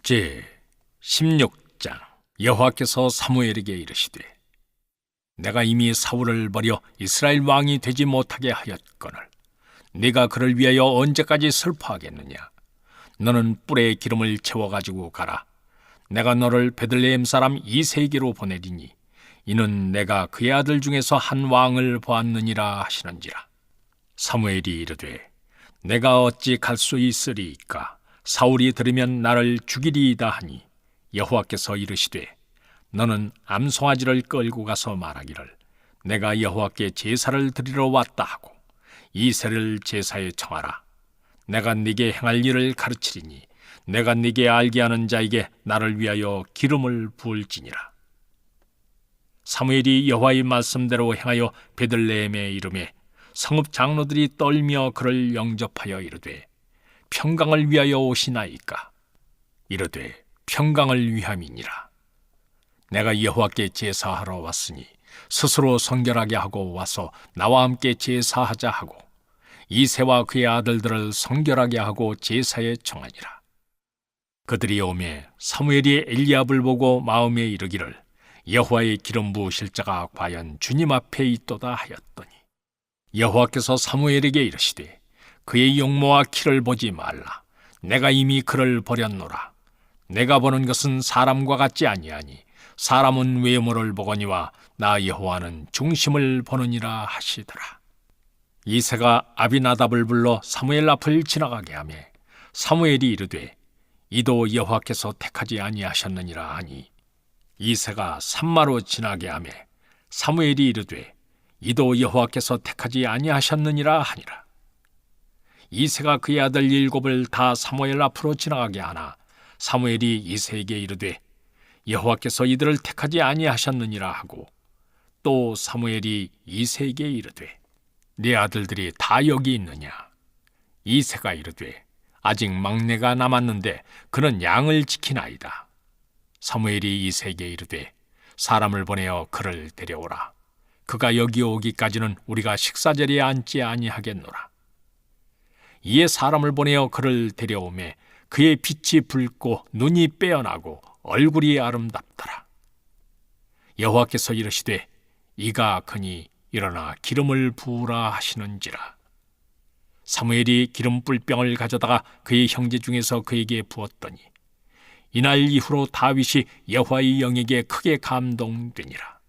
제 16장. 여호와께서 사무엘에게 이르시되 내가 이미 사울을 버려 이스라엘 왕이 되지 못하게 하였거늘 네가 그를 위하여 언제까지 슬퍼하겠느냐. 너는 뿔에 기름을 채워가지고 가라. 내가 너를 베들레헴 사람 이새에게로 보내리니 이는 내가 그의 아들 중에서 한 왕을 보았느니라 하시는지라. 사무엘이 이르되 내가 어찌 갈 수 있으리이까. 사울이 들으면 나를 죽이리이다 하니 여호와께서 이르시되 너는 암송아지를 끌고 가서 말하기를 내가 여호와께 제사를 드리러 왔다 하고 이새를 제사에 청하라. 내가 네게 행할 일을 가르치리니 내가 네게 알게 하는 자에게 나를 위하여 기름을 부을지니라. 사무엘이 여호와의 말씀대로 행하여 베들레헴에 이르매 성읍 장로들이 떨며 그를 영접하여 이르되 평강을 위하여 오시나이까. 이르되 평강을 위함이니라. 내가 여호와께 제사하러 왔으니 스스로 성결하게 하고 와서 나와 함께 제사하자 하고 이새와 그의 아들들을 성결하게 하고 제사에 청하니라. 그들이 오매 사무엘이 엘리압을 보고 마음에 이르기를 여호와의 기름 부으실 자가 과연 주님 앞에 있도다 하였더니 여호와께서 사무엘에게 이르시되 그의 용모와 키를 보지 말라. 내가 이미 그를 버렸노라. 내가 보는 것은 사람과 같지 아니하니 사람은 외모를 보거니와 나 여호와는 중심을 보느니라 하시더라. 이새가 아비나답을 불러 사무엘 앞을 지나가게 하며 사무엘이 이르되 이도 여호와께서 택하지 아니하셨느니라 하니 이새가 산마로 지나게 하며 사무엘이 이르되 이도 여호와께서 택하지 아니하셨느니라 하니라. 이새가 그의 아들 7을 다 사무엘 앞으로 지나가게 하나 사무엘이 이새에게 이르되 여호와께서 이들을 택하지 아니하셨느니라 하고 또 사무엘이 이새에게 이르되 네 아들들이 다 여기 있느냐. 이새가 이르되 아직 막내가 남았는데 그는 양을 지키나이다. 사무엘이 이새에게 이르되 사람을 보내어 그를 데려오라. 그가 여기 오기까지는 우리가 식사자리에 앉지 아니하겠노라. 이에 사람을 보내어 그를 데려오매 그의 빛이 붉고 눈이 빼어나고 얼굴이 아름답더라. 여호와께서 이르시되 이가 그니 일어나 기름을 부으라 하시는지라. 사무엘이 기름 뿔병을 가져다가 그의 형제 중에서 그에게 부었더니 이날 이후로 다윗이 여호와의 영에게 크게 감동되니라.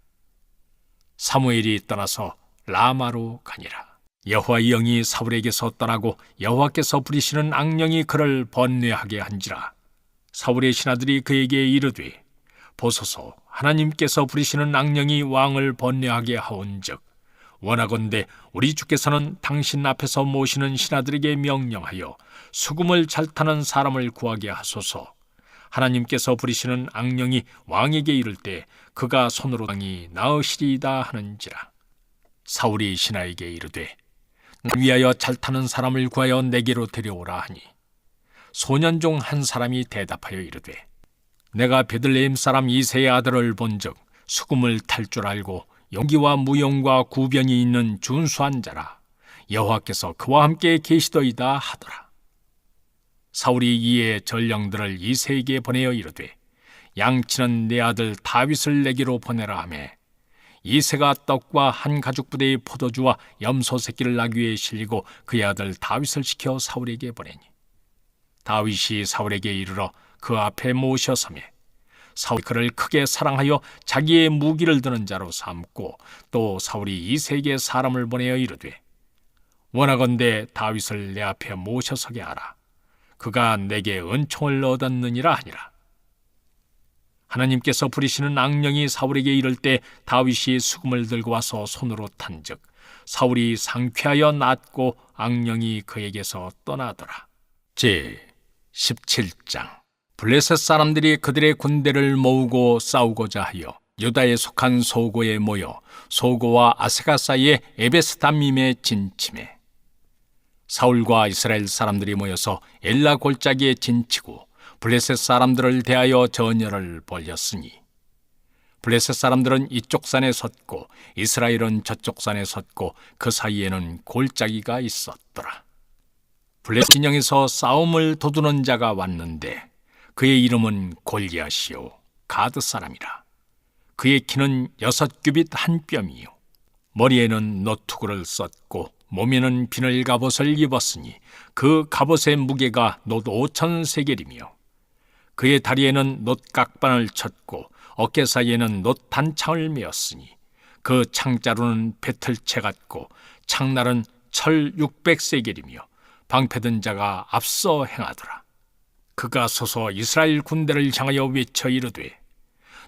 사무엘이 떠나서 라마로 가니라. 여호와의 영이 사울에게서 떠나고 여호와께서 부리시는 악령이 그를 번뇌하게 한지라. 사울의 신하들이 그에게 이르되 보소서 하나님께서 부리시는 악령이 왕을 번뇌하게 하온즉 원하건대 우리 주께서는 당신 앞에서 모시는 신하들에게 명령하여 수금을 잘 타는 사람을 구하게 하소서. 하나님께서 부리시는 악령이 왕에게 이를 때 그가 손으로 왕이 나으시리이다 하는지라. 사울이 신하에게 이르되 위하여 잘 타는 사람을 구하여 내게로 데려오라 하니 소년 중 한 사람이 대답하여 이르되 내가 베들레헴 사람 이새의 아들을 본즉 수금을 탈 줄 알고 용기와 무용과 구변이 있는 준수한 자라. 여호와께서 그와 함께 계시더이다 하더라. 사울이 이에 전령들을 이새에게 보내어 이르되 양치는 내 아들 다윗을 내게로 보내라 하매 이새가 떡과 한 가죽 부대의 포도주와 염소 새끼를 나귀에 실리고 그의 아들 다윗을 시켜 사울에게 보내니 다윗이 사울에게 이르러 그 앞에 모셔서매 사울이 그를 크게 사랑하여 자기의 무기를 드는 자로 삼고 또 사울이 이새에게 사람을 보내어 이르되 원하건대 다윗을 내 앞에 모셔서게 하라. 그가 내게 은총을 얻었느니라 하니라. 하나님께서 부리시는 악령이 사울에게 이를 때 다윗이 수금을 들고 와서 손으로 탄즉 사울이 상쾌하여 낫고 악령이 그에게서 떠나더라. 제 17장. 블레셋 사람들이 그들의 군대를 모으고 싸우고자 하여 유다에 속한 소고에 모여 소고와 아세가 사이에 에베스담밈에 진침해 사울과 이스라엘 사람들이 모여서 엘라 골짜기에 진치고 블레셋 사람들을 대하여 전열을 벌였으니 블레셋 사람들은 이쪽 산에 섰고 이스라엘은 저쪽 산에 섰고 그 사이에는 골짜기가 있었더라. 블레셋 진영에서 싸움을 도두는 자가 왔는데 그의 이름은 골리앗이요 가드 사람이라. 그의 키는 6규빗 한 뼘이요 머리에는 노투구를 썼고 몸에는 비늘 갑옷을 입었으니 그 갑옷의 무게가 놋 5,000세겔이며 그의 다리에는 놋 각반을 쳤고 어깨 사이에는 놋 단창을 메었으니 그 창자루는 배틀채 같고 창날은 철 600세겔이며 방패든 자가 앞서 행하더라. 그가 서서 이스라엘 군대를 향하여 외쳐 이르되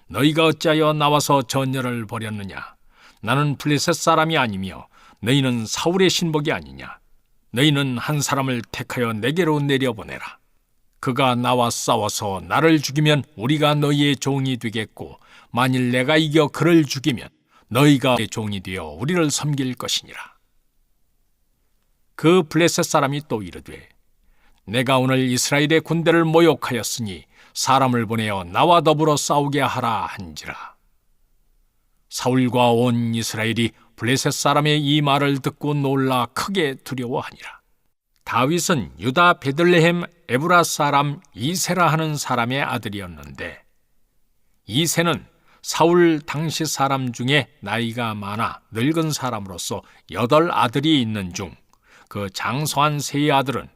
너희가 어찌하여 나와서 전열을 벌였느냐? 나는 블레셋 사람이 아니며 너희는 사울의 신복이 아니냐? 너희는 한 사람을 택하여 내게로 내려보내라. 그가 나와 싸워서 나를 죽이면 우리가 너희의 종이 되겠고 만일 내가 이겨 그를 죽이면 너희가 내 종이 되어 우리를 섬길 것이니라. 그 블레셋 사람이 또 이르되 내가 오늘 이스라엘의 군대를 모욕하였으니 사람을 보내어 나와 더불어 싸우게 하라 한지라. 사울과 온 이스라엘이 블레셋 사람의 이 말을 듣고 놀라 크게 두려워하니라. 다윗은 유다 베들레헴 에브라 사람 이세라 하는 사람의 아들이었는데 이세는 사울 당시 사람 중에 나이가 많아 늙은 사람으로서 8 아들이 있는 중 그 장성한 세 아들은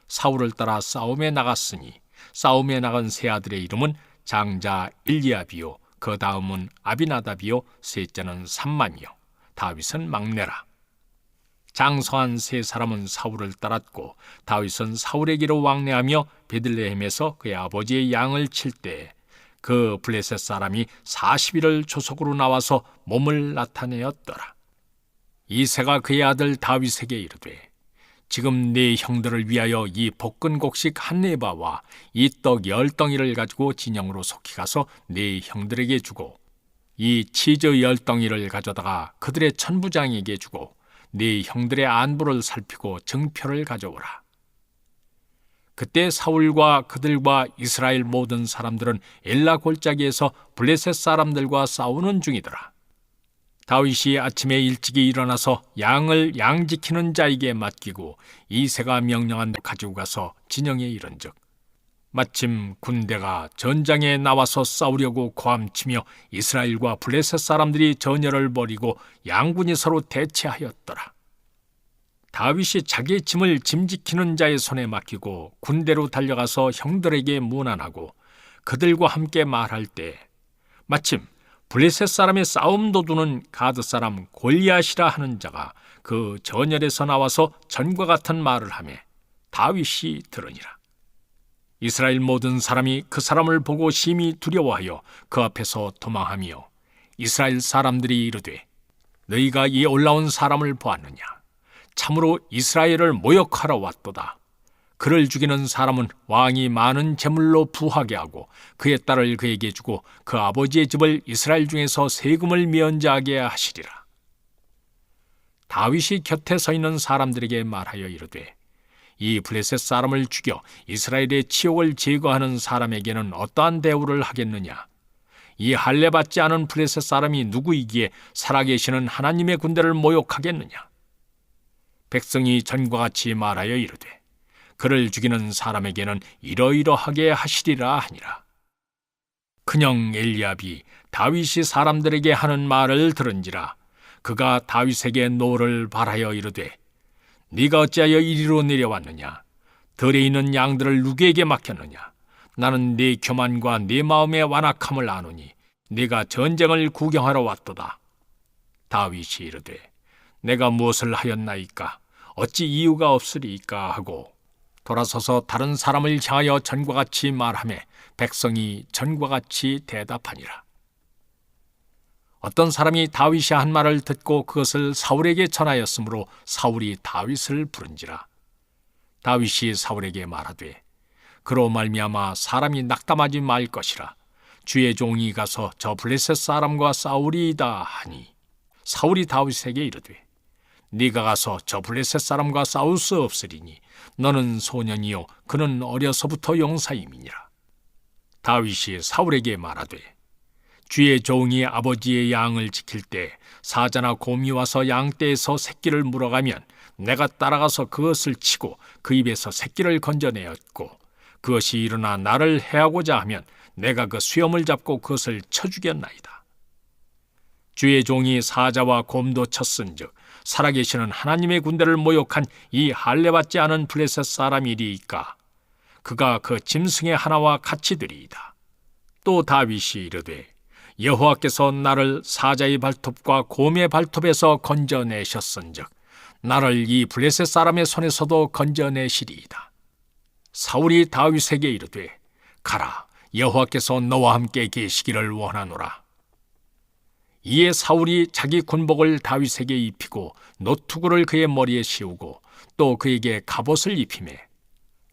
사울을 따라 싸움에 나갔으니 싸움에 나간 세 아들의 이름은 장자 일리압이요 그 다음은 아비나답이요 셋째는 삼맘이요 다윗은 막내라. 장성한 세 사람은 사울을 따랐고 다윗은 사울에게로 왕래하며 베들레헴에서 그의 아버지의 양을 칠 때 그 블레셋 사람이 40일을 조속으로 나와서 몸을 나타내었더라. 이새가 그의 아들 다윗에게 이르되 지금 네 형들을 위하여 이 볶은 곡식 한 네바와 이 떡 10덩이를 가지고 진영으로 속히 가서 네 형들에게 주고 이 치즈 10덩이를 가져다가 그들의 천부장에게 주고 네 형들의 안부를 살피고 증표를 가져오라. 그때 사울과 그들과 이스라엘 모든 사람들은 엘라 골짜기에서 블레셋 사람들과 싸우는 중이더라. 다윗이 아침에 일찍이 일어나서 양을 양지키는 자에게 맡기고 이새가 명령한 데 가지고 가서 진영에 이른즉 마침 군대가 전장에 나와서 싸우려고 고함치며 이스라엘과 블레셋 사람들이 전열을 벌이고 양군이 서로 대치하였더라. 다윗이 자기의 짐을 짐지키는 자의 손에 맡기고 군대로 달려가서 형들에게 문안하고 그들과 함께 말할 때 마침 블레셋 사람의 싸움 도두는 가드 사람 골리앗이라 하는 자가 그 전열에서 나와서 전과 같은 말을 하며 다윗이 들으니라. 이스라엘 모든 사람이 그 사람을 보고 심히 두려워하여 그 앞에서 도망하며 이스라엘 사람들이 이르되 너희가 이 올라온 사람을 보았느냐? 참으로 이스라엘을 모욕하러 왔도다. 그를 죽이는 사람은 왕이 많은 재물로 부하게 하고 그의 딸을 그에게 주고 그 아버지의 집을 이스라엘 중에서 세금을 면제하게 하시리라. 다윗이 곁에 서 있는 사람들에게 말하여 이르되 이 블레셋 사람을 죽여 이스라엘의 치욕을 제거하는 사람에게는 어떠한 대우를 하겠느냐? 이 할례 받지 않은 블레셋 사람이 누구이기에 살아계시는 하나님의 군대를 모욕하겠느냐? 백성이 전과 같이 말하여 이르되 그를 죽이는 사람에게는 이러이러하게 하시리라 하니라. 큰형 엘리압이 다윗이 사람들에게 하는 말을 들은지라 그가 다윗에게 노를 발하여 이르되 네가 어찌하여 이리로 내려왔느냐? 들에 있는 양들을 누구에게 맡겼느냐? 나는 네 교만과 네 마음의 완악함을 아노니 네가 전쟁을 구경하러 왔도다. 다윗이 이르되 내가 무엇을 하였나이까? 어찌 이유가 없으리까? 하고 돌아서서 다른 사람을 향하여 전과 같이 말하며 백성이 전과 같이 대답하니라. 어떤 사람이 다윗이 한 말을 듣고 그것을 사울에게 전하였으므로 사울이 다윗을 부른지라. 다윗이 사울에게 말하되 그로 말미암아 사람이 낙담하지 말 것이라. 주의 종이 가서 저 블레셋 사람과 싸우리이다 하니 사울이 다윗에게 이르되 네가 가서 저 블레셋 사람과 싸울 수 없으리니 너는 소년이요 그는 어려서부터 용사임이니라. 다윗이 사울에게 말하되 주의 종이 아버지의 양을 지킬 때 사자나 곰이 와서 양떼에서 새끼를 물어가면 내가 따라가서 그것을 치고 그 입에서 새끼를 건져내었고 그것이 일어나 나를 해하고자 하면 내가 그 수염을 잡고 그것을 쳐 죽였나이다. 주의 종이 사자와 곰도 쳤은즉 살아계시는 하나님의 군대를 모욕한 이 할례받지 않은 블레셋 사람이리이까 그가 그 짐승의 하나와 같이 되리이다. 또 다윗이 이르되 여호와께서 나를 사자의 발톱과 곰의 발톱에서 건져내셨은즉 나를 이 블레셋 사람의 손에서도 건져내시리이다. 사울이 다윗에게 이르되 가라, 여호와께서 너와 함께 계시기를 원하노라. 이에 사울이 자기 군복을 다윗에게 입히고 노투구를 그의 머리에 씌우고 또 그에게 갑옷을 입히매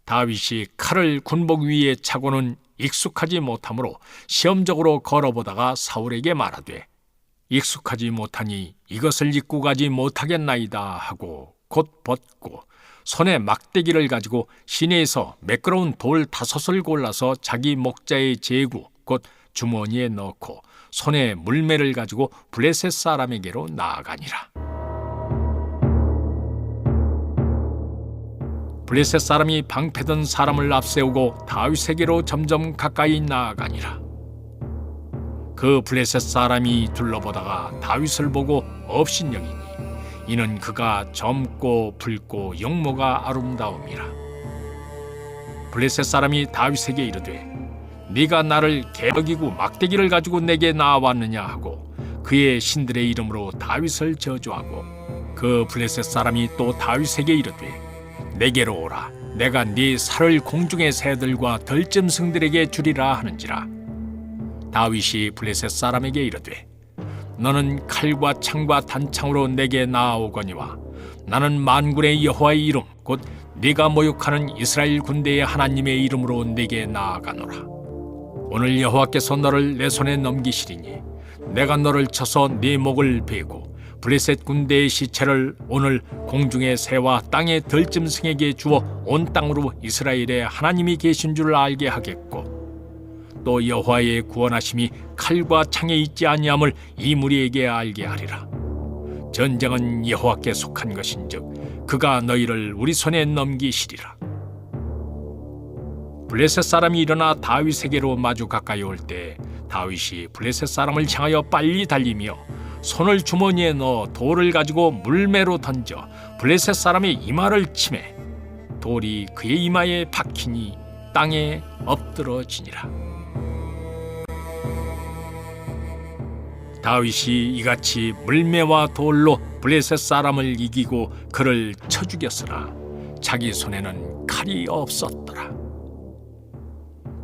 다윗이 칼을 군복 위에 차고는 익숙하지 못하므로 시험적으로 걸어보다가 사울에게 말하되 익숙하지 못하니 이것을 입고 가지 못하겠나이다 하고 곧 벗고 손에 막대기를 가지고 시내에서 매끄러운 돌 5을 골라서 자기 목자의 제구 곧 주머니에 넣고 손에 물매를 가지고 블레셋 사람에게로 나아가니라. 블레셋 사람이 방패든 사람을 앞세우고 다윗에게로 점점 가까이 나아가니라. 그 블레셋 사람이 둘러보다가 다윗을 보고 업신여기니 이는 그가 젊고 붉고 용모가 아름다움이라. 블레셋 사람이 다윗에게 이르되 네가 나를 개덕이고 막대기를 가지고 내게 나아왔느냐 하고 그의 신들의 이름으로 다윗을 저주하고 그 블레셋 사람이 또 다윗에게 이르되 내게로 오라, 내가 네 살을 공중의 새들과 들짐승들에게 주리라 하는지라. 다윗이 블레셋 사람에게 이르되 너는 칼과 창과 단창으로 내게 나아오거니와 나는 만군의 여호와의 이름 곧 네가 모욕하는 이스라엘 군대의 하나님의 이름으로 내게 나아가노라. 오늘 여호와께서 너를 내 손에 넘기시리니 내가 너를 쳐서 네 목을 베고 블레셋 군대의 시체를 오늘 공중의 새와 땅의 들짐승에게 주어 온 땅으로 이스라엘의 하나님이 계신 줄 알게 하겠고 또 여호와의 구원하심이 칼과 창에 있지 아니함을 이 무리에게 알게 하리라. 전쟁은 여호와께 속한 것인즉 그가 너희를 우리 손에 넘기시리라. 블레셋 사람이 일어나 다윗에게로 마주 가까이 올 때 다윗이 블레셋 사람을 향하여 빨리 달리며 손을 주머니에 넣어 돌을 가지고 물매로 던져 블레셋 사람의 이마를 치매 돌이 그의 이마에 박히니 땅에 엎드러지니라. 다윗이 이같이 물매와 돌로 블레셋 사람을 이기고 그를 쳐 죽였으나 자기 손에는 칼이 없었더라.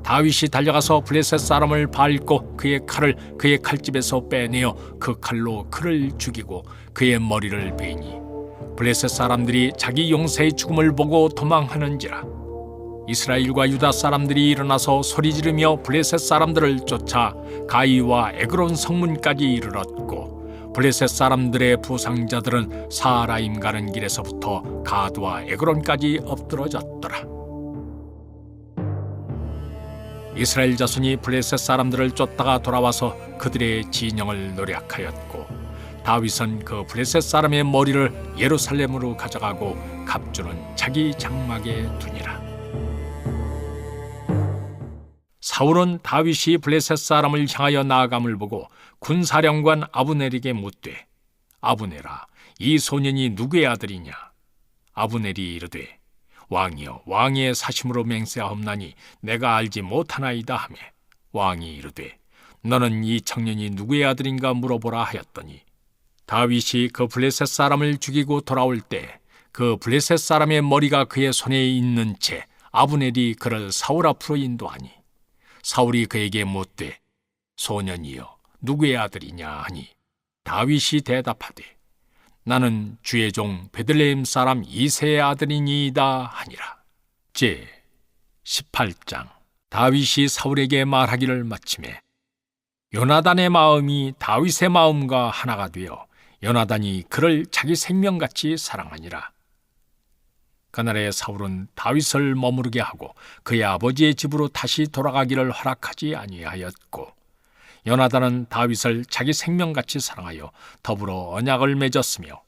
다윗이 달려가서 블레셋 사람을 밟고 그의 칼을 그의 칼집에서 빼내어 그 칼로 그를 죽이고 그의 머리를 베니 블레셋 사람들이 자기 용사의 죽음을 보고 도망하는지라. 이스라엘과 유다 사람들이 일어나서 소리지르며 블레셋 사람들을 쫓아 가이와 에그론 성문까지 이르렀고 블레셋 사람들의 부상자들은 사라임 가는 길에서부터 가드와 에그론까지 엎드러졌더라. 이스라엘 자손이 블레셋 사람들을 쫓다가 돌아와서 그들의 진영을 노략하였고 다윗은 그 블레셋 사람의 머리를 예루살렘으로 가져가고 갑주는 자기 장막에 두니라. 사울은 다윗이 블레셋 사람을 향하여 나아감을 보고 군사령관 아브넬에게 묻되 아브넬아, 이 소년이 누구의 아들이냐? 아브넬이 이르되 왕이여, 왕의 사심으로 맹세하옵나니 내가 알지 못하나이다 하매 왕이 이르되 너는 이 청년이 누구의 아들인가 물어보라 하였더니 다윗이 그 블레셋 사람을 죽이고 돌아올 때 그 블레셋 사람의 머리가 그의 손에 있는 채 아브넬이 그를 사울 앞으로 인도하니 사울이 그에게 묻되 소년이여 누구의 아들이냐 하니 다윗이 대답하되 나는 주의 종 베들레헴 사람 이새의 아들이니이다 하니라. 제 18장. 다윗이 사울에게 말하기를 마치매 요나단의 마음이 다윗의 마음과 하나가 되어 요나단이 그를 자기 생명같이 사랑하니라. 그날에 사울은 다윗을 머무르게 하고 그의 아버지의 집으로 다시 돌아가기를 허락하지 아니하였고 요나단은 다윗을 자기 생명같이 사랑하여 더불어 언약을 맺었으며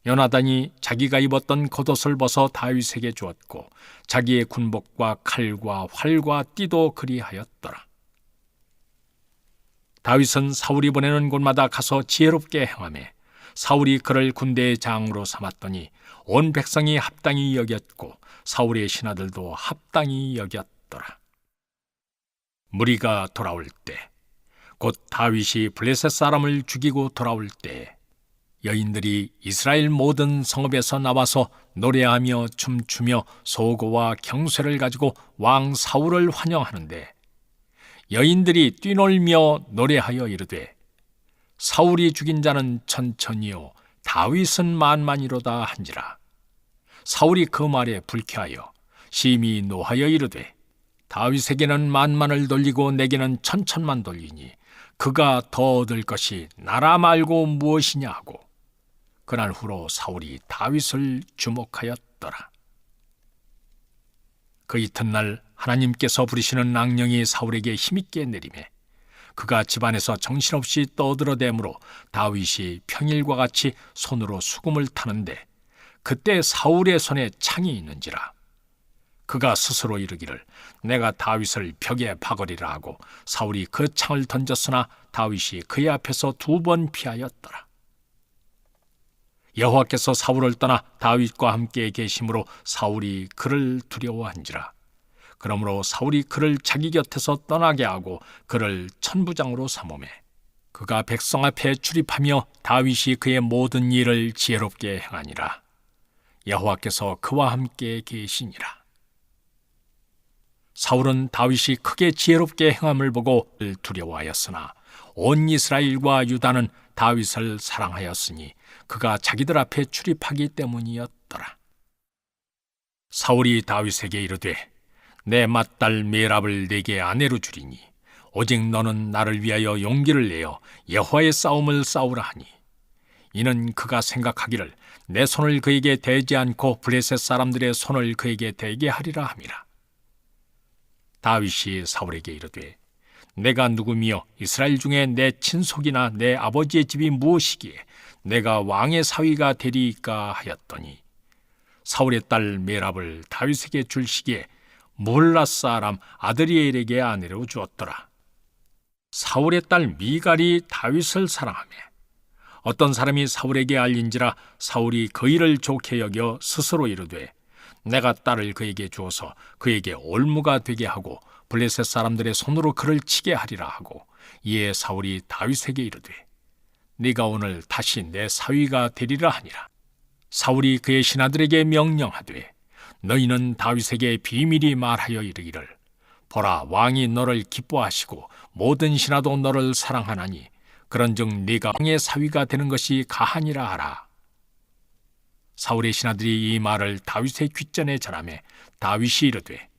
요나단이 자기가 입었던 겉옷을 벗어 다윗에게 주었고 자기의 군복과 칼과 활과 띠도 그리하였더라. 다윗은 사울이 보내는 곳마다 가서 지혜롭게 행하매 사울이 그를 군대의 장으로 삼았더니 온 백성이 합당히 여겼고 사울의 신하들도 합당히 여겼더라. 무리가 돌아올 때, 곧 다윗이 블레셋 사람을 죽이고 돌아올 때 여인들이 이스라엘 모든 성읍에서 나와서 노래하며 춤추며 소고와 경쇠를 가지고 왕 사울을 환영하는데 여인들이 뛰놀며 노래하여 이르되 사울이 죽인 자는 천천히요 다윗은 만만이로다 한지라. 사울이 그 말에 불쾌하여 심히 노하여 이르되 다윗에게는 만만을 돌리고 내게는 천천만 돌리니 그가 더 얻을 것이 나라 말고 무엇이냐 하고 그날 후로 사울이 다윗을 주목하였더라. 그 이튿날 하나님께서 부리시는 악령이 사울에게 힘있게 내리매 그가 집안에서 정신없이 떠들어대므로 다윗이 평일과 같이 손으로 수금을 타는데 그때 사울의 손에 창이 있는지라. 그가 스스로 이르기를 내가 다윗을 벽에 박으리라 하고 사울이 그 창을 던졌으나 다윗이 그의 앞에서 2번 피하였더라. 여호와께서 사울을 떠나 다윗과 함께 계심으로 사울이 그를 두려워한지라. 그러므로 사울이 그를 자기 곁에서 떠나게 하고 그를 천부장으로 삼으매 그가 백성 앞에 출입하며 다윗이 그의 모든 일을 지혜롭게 행하니라. 여호와께서 그와 함께 계시니라. 사울은 다윗이 크게 지혜롭게 행함을 보고 두려워하였으나 온 이스라엘과 유다는 다윗을 사랑하였으니 그가 자기들 앞에 출입하기 때문이었더라. 사울이 다윗에게 이르되 내 맏딸 메랍을 내게 아내로 주리니 오직 너는 나를 위하여 용기를 내어 여호와의 싸움을 싸우라 하니 이는 그가 생각하기를 내 손을 그에게 대지 않고 블레셋 사람들의 손을 그에게 대게 하리라 함이라. 다윗이 사울에게 이르되 내가 누구며 이스라엘 중에 내 친속이나 내 아버지의 집이 무엇이기에 내가 왕의 사위가 되리이까 하였더니 사울의 딸 메랍을 다윗에게 줄 시기에 물라 사람 아드리엘에게 아내로 주었더라. 사울의 딸 미갈이 다윗을 사랑하며 어떤 사람이 사울에게 알린지라 사울이 그 일을 좋게 여겨 스스로 이르되 내가 딸을 그에게 주어서 그에게 올무가 되게 하고 블레셋 사람들의 손으로 그를 치게 하리라 하고 이에 사울이 다윗에게 이르되 네가 오늘 다시 내 사위가 되리라 하니라. 사울이 그의 신하들에게 명령하되 너희는 다윗에게 비밀히 말하여 이르기를 보라 왕이 너를 기뻐하시고 모든 신하도 너를 사랑하나니 그런즉 네가 왕의 사위가 되는 것이 가하니라 하라. 사울의 신하들이 이 말을 다윗의 귓전에 전하매 다윗이 이르되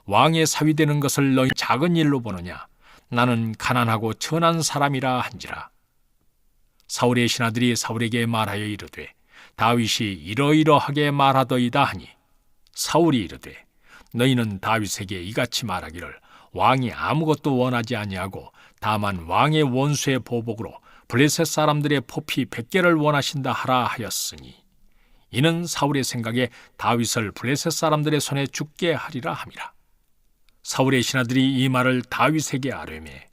왕의 사위 되는 것을 너희 작은 일로 보느냐 나는 가난하고 천한 사람이라 한지라. 사울의 신하들이 사울에게 말하여 이르되 다윗이 이러이러하게 말하더이다 하니 사울이 이르되 너희는 다윗에게 이같이 말하기를 왕이 아무것도 원하지 아니하고 다만 왕의 원수의 보복으로 블레셋 사람들의 포피 100개를 원하신다 하라 하였으니 이는 사울의 생각에 다윗을 블레셋 사람들의 손에 죽게 하리라 함이라. 사울의 신하들이 이 말을 다윗에게 아뢰매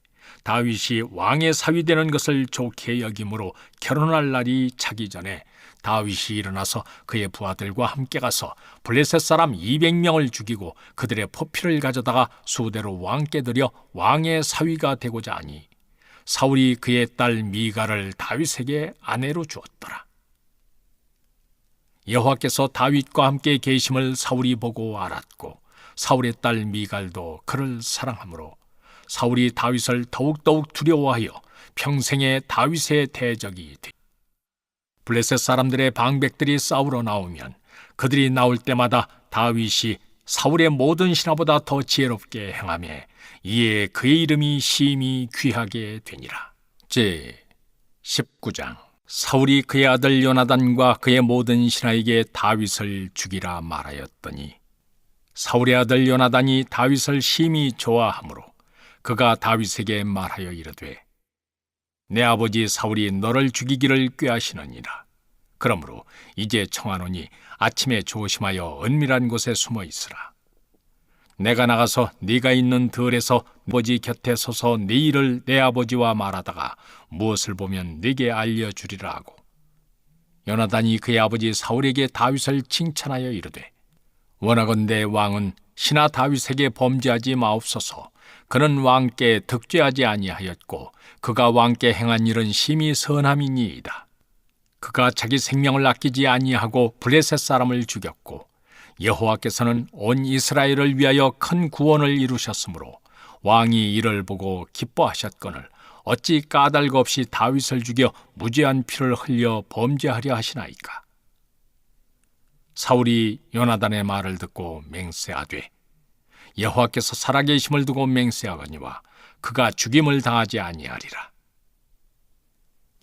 다윗이 왕의 사위 되는 것을 좋게 여김으로 결혼할 날이 차기 전에 다윗이 일어나서 그의 부하들과 함께 가서 블레셋 사람 200명을 죽이고 그들의 포피를 가져다가 수대로 왕께 드려 왕의 사위가 되고자 하니 사울이 그의 딸 미갈을 다윗에게 아내로 주었더라. 여호와께서 다윗과 함께 계심을 사울이 보고 알았고 사울의 딸 미갈도 그를 사랑하므로 사울이 다윗을 더욱더욱 두려워하여 평생에 다윗의 대적이 되었다. 블레셋 사람들의 방백들이 싸우러 나오면 그들이 나올 때마다 다윗이 사울의 모든 신하보다 더 지혜롭게 행하며 이에 그의 이름이 심히 귀하게 되니라. 제 19장. 사울이 그의 아들 요나단과 그의 모든 신하에게 다윗을 죽이라 말하였더니 사울의 아들 요나단이 다윗을 심히 좋아하므로 그가 다윗에게 말하여 이르되 내 아버지 사울이 너를 죽이기를 꾀하시느니라. 그러므로 이제 청하노니 아침에 조심하여 은밀한 곳에 숨어 있으라. 내가 나가서 네가 있는 들에서 아버지 곁에 서서 네 일을 내 아버지와 말하다가 무엇을 보면 네게 알려주리라 하고, 요나단이 그의 아버지 사울에게 다윗을 칭찬하여 이르되, 원하건대 왕은 신하 다윗에게 범죄하지 마옵소서. 그는 왕께 득죄하지 아니하였고 그가 왕께 행한 일은 심히 선함이니이다. 그가 자기 생명을 아끼지 아니하고 블레셋 사람을 죽였고 여호와께서는 온 이스라엘을 위하여 큰 구원을 이루셨으므로 왕이 이를 보고 기뻐하셨거늘 어찌 까닭 없이 다윗을 죽여 무죄한 피를 흘려 범죄하려 하시나이까. 사울이 요나단의 말을 듣고 맹세하되, 여호와께서 살아계심을 두고 맹세하거니와 그가 죽임을 당하지 아니하리라.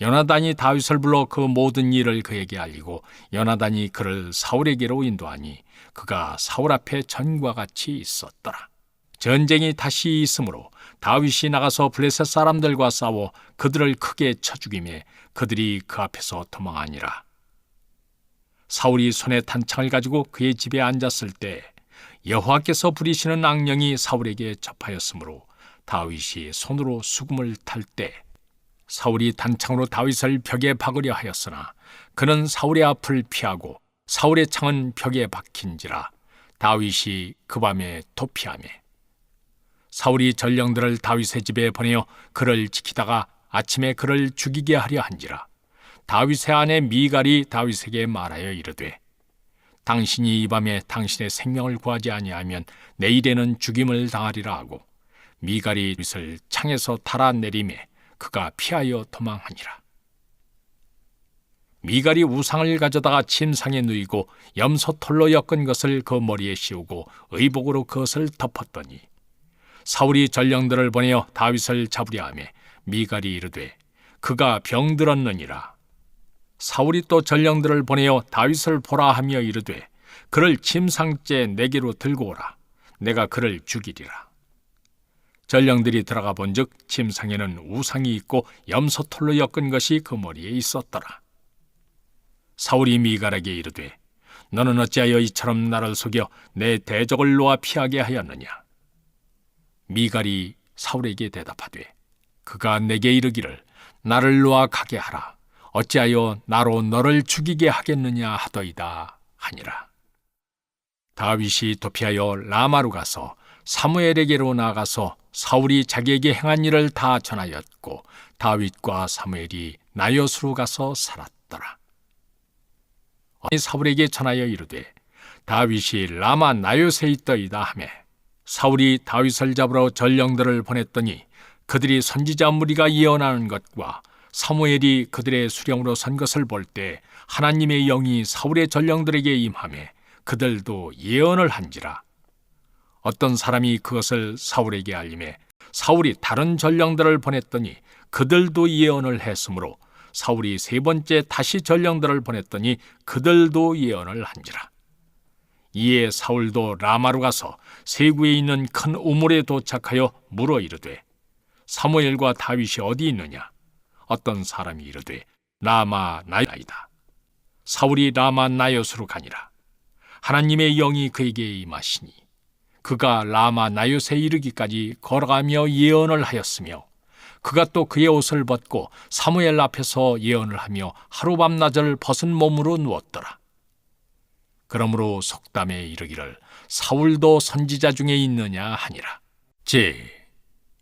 요나단이 다윗을 불러 그 모든 일을 그에게 알리고 요나단이 그를 사울에게로 인도하니 그가 사울 앞에 전과 같이 있었더라. 전쟁이 다시 있으므로 다윗이 나가서 블레셋 사람들과 싸워 그들을 크게 쳐 죽이매 그들이 그 앞에서 도망하니라. 사울이 손에 단창을 가지고 그의 집에 앉았을 때 여호와께서 부리시는 악령이 사울에게 접하였으므로 다윗이 손으로 수금을 탈 때 사울이 단창으로 다윗을 벽에 박으려 하였으나 그는 사울의 앞을 피하고 사울의 창은 벽에 박힌지라 다윗이 그 밤에 도피하매 사울이 전령들을 다윗의 집에 보내어 그를 지키다가 아침에 그를 죽이게 하려 한지라. 다윗의 아내 미갈이 다윗에게 말하여 이르되, 당신이 이 밤에 당신의 생명을 구하지 아니하면 내일에는 죽임을 당하리라 하고 미갈이 다윗을 창에서 달아내리매 그가 피하여 도망하니라. 미갈이 우상을 가져다가 침상에 누이고 염소털로 엮은 것을 그 머리에 씌우고 의복으로 그것을 덮었더니 사울이 전령들을 보내어 다윗을 잡으려 하며 미갈이 이르되 그가 병들었느니라. 사울이 또 전령들을 보내어 다윗을 보라 하며 이르되 그를 침상째 내게로 들고 오라. 내가 그를 죽이리라. 전령들이 들어가 본즉 침상에는 우상이 있고 염소털로 엮은 것이 그 머리에 있었더라. 사울이 미갈에게 이르되 너는 어찌하여 이처럼 나를 속여 내 대적을 놓아 피하게 하였느냐. 미갈이 사울에게 대답하되 그가 내게 이르기를 나를 놓아 가게 하라. 어찌하여 나로 너를 죽이게 하겠느냐 하더이다 하니라. 다윗이 도피하여 라마로 가서 사무엘에게로 나아가서 사울이 자기에게 행한 일을 다 전하였고 다윗과 사무엘이 나요스로 가서 살았더라. 사울에게 전하여 이르되 다윗이 라마 나요스에 있더이다 하매 사울이 다윗을 잡으러 전령들을 보냈더니 그들이 선지자 무리가 예언하는 것과 사무엘이 그들의 수령으로 선 것을 볼 때 하나님의 영이 사울의 전령들에게 임하매 그들도 예언을 한지라. 어떤 사람이 그것을 사울에게 알림해 사울이 다른 전령들을 보냈더니 그들도 예언을 했으므로 사울이 세 번째 다시 전령들을 보냈더니 그들도 예언을 한지라. 이에 사울도 라마로 가서 세구에 있는 큰 우물에 도착하여 물어 이르되 사무엘과 다윗이 어디 있느냐. 어떤 사람이 이르되 라마 나요스이다. 사울이 라마 나요스로 가니라. 하나님의 영이 그에게 임하시니 그가 라마 나요스에 이르기까지 걸어가며 예언을 하였으며 그가 또 그의 옷을 벗고 사무엘 앞에서 예언을 하며 하루밤낮을 벗은 몸으로 누웠더라. 그러므로 속담에 이르기를 사울도 선지자 중에 있느냐 하니라. 제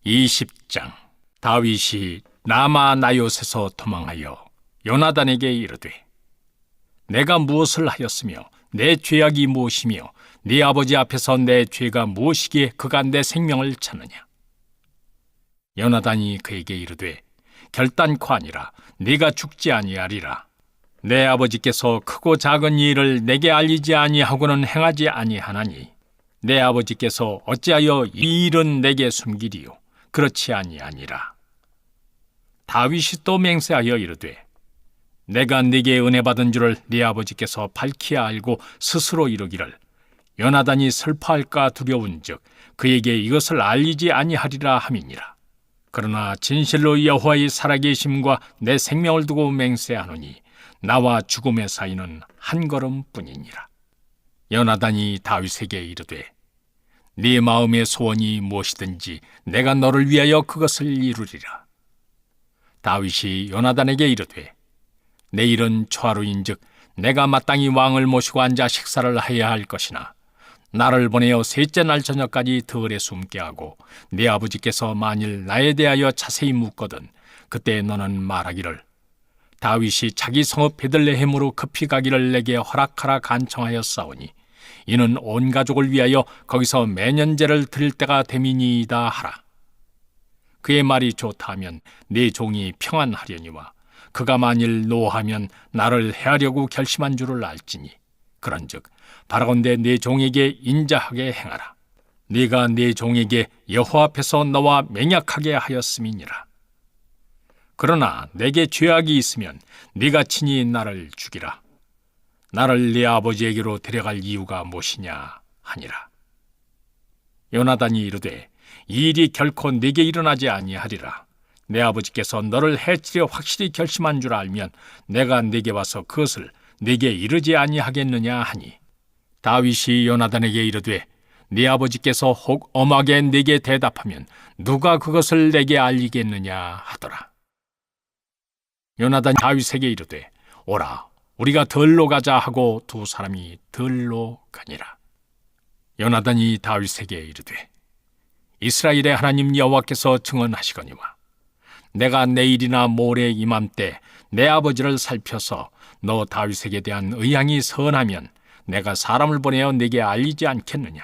20장. 다윗이 라마 나요스에서 도망하여 요나단에게 이르되 내가 무엇을 하였으며 내 죄악이 무엇이며 네 아버지 앞에서 내 죄가 무엇이기에 그가 내 생명을 찾느냐. 요나단이 그에게 이르되 결단코 아니라 네가 죽지 아니하리라. 내 아버지께서 크고 작은 일을 내게 알리지 아니하고는 행하지 아니하나니 내 아버지께서 어찌하여 이 일은 내게 숨기리요. 그렇지 아니하니라. 다윗이 또 맹세하여 이르되 내가 네게 은혜 받은 줄을 네 아버지께서 밝히 알고 스스로 이르기를 요나단이 슬퍼할까 두려운즉 그에게 이것을 알리지 아니하리라 함이니라. 그러나 진실로 여호와의 살아계심과 내 생명을 두고 맹세하노니 나와 죽음의 사이는 한 걸음뿐이니라. 요나단이 다윗에게 이르되 네 마음의 소원이 무엇이든지 내가 너를 위하여 그것을 이루리라. 다윗이 요나단에게 이르되 내일은 초하루인즉 내가 마땅히 왕을 모시고 앉아 식사를 해야 할 것이나 나를 보내어 셋째 날 저녁까지 들에 숨게 하고 네 아버지께서 만일 나에 대하여 자세히 묻거든 그때 너는 말하기를 다윗이 자기 성읍 베들레헴으로 급히 가기를 내게 허락하라 간청하였사오니 이는 온 가족을 위하여 거기서 매년제를 드릴 때가 됨이니이다 하라. 그의 말이 좋다 하면 네 종이 평안하려니와 그가 만일 노하면 나를 해하려고 결심한 줄을 알지니 그런즉 바라건대 네 종에게 인자하게 행하라. 네가 네 종에게 여호와 앞에서 너와 맹약하게 하였음이니라. 그러나 내게 죄악이 있으면 네가 친히 나를 죽이라. 나를 네 아버지에게로 데려갈 이유가 무엇이냐 하니라. 요나단이 이르되 이 일이 결코 네게 일어나지 아니하리라. 내 아버지께서 너를 해치려 확실히 결심한 줄 알면 내가 네게 와서 그것을 네게 이르지 아니하겠느냐 하니 다윗이 요나단에게 이르되 네 아버지께서 혹 엄하게 네게 대답하면 누가 그것을 내게 알리겠느냐 하더라. 요나단이 다윗에게 이르되 오라 우리가 들로 가자 하고 두 사람이 들로 가니라. 요나단이 다윗에게 이르되 이스라엘의 하나님 여호와께서 증언하시거니와 내가 내일이나 모레 이맘때 내 아버지를 살펴서 너 다윗에게 대한 의향이 선하면 내가 사람을 보내어 네게 알리지 않겠느냐.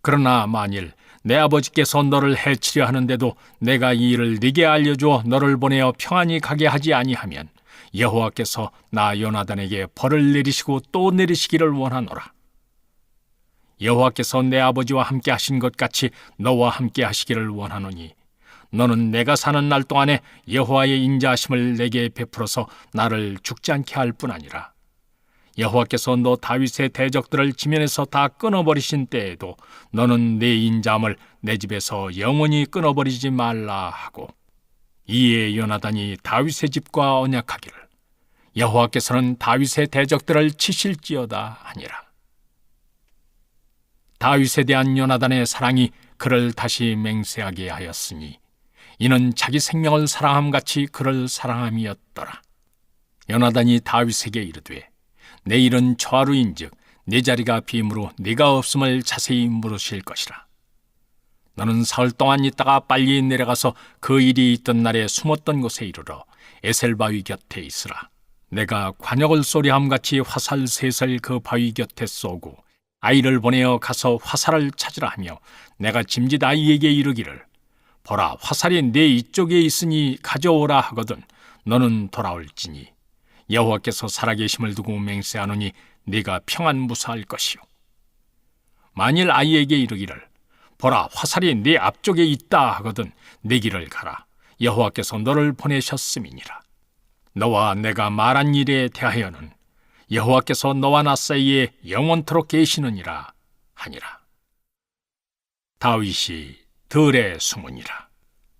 그러나 만일 내 아버지께서 너를 해치려 하는데도 내가 이 일을 네게 알려줘 너를 보내어 평안히 가게 하지 아니하면 여호와께서 나 요나단에게 벌을 내리시고 또 내리시기를 원하노라. 여호와께서 내 아버지와 함께 하신 것 같이 너와 함께 하시기를 원하노니 너는 내가 사는 날 동안에 여호와의 인자하심을 내게 베풀어서 나를 죽지 않게 할 뿐 아니라 여호와께서 너 다윗의 대적들을 지면에서 다 끊어버리신 때에도 너는 내 인자함을 내 집에서 영원히 끊어버리지 말라 하고 이에 요나단이 다윗의 집과 언약하기를 여호와께서는 다윗의 대적들을 치실지어다 하니라. 다윗에 대한 요나단의 사랑이 그를 다시 맹세하게 하였으니 이는 자기 생명을 사랑함같이 그를 사랑함이었더라. 요나단이 다윗에게 이르되 내일은 초하루인즉 네 자리가 빔으로 네가 없음을 자세히 물으실 것이라. 너는 사흘 동안 있다가 빨리 내려가서 그 일이 있던 날에 숨었던 곳에 이르러 에셀 바위 곁에 있으라. 내가 관역을 쏘리함같이 화살 셋을 그 바위 곁에 쏘고 아이를 보내어 가서 화살을 찾으라 하며 내가 짐짓 아이에게 이르기를 보라 화살이 내 이쪽에 있으니 가져오라 하거든 너는 돌아올지니 여호와께서 살아계심을 두고 맹세하노니 네가 평안무사할 것이요. 만일 아이에게 이르기를 보라 화살이 네 앞쪽에 있다 하거든 내 길을 가라. 여호와께서 너를 보내셨음이니라. 너와 내가 말한 일에 대하여는 여호와께서 너와 나 사이에 영원토록 계시느니라 하니라. 다윗이 들에 숨으니라.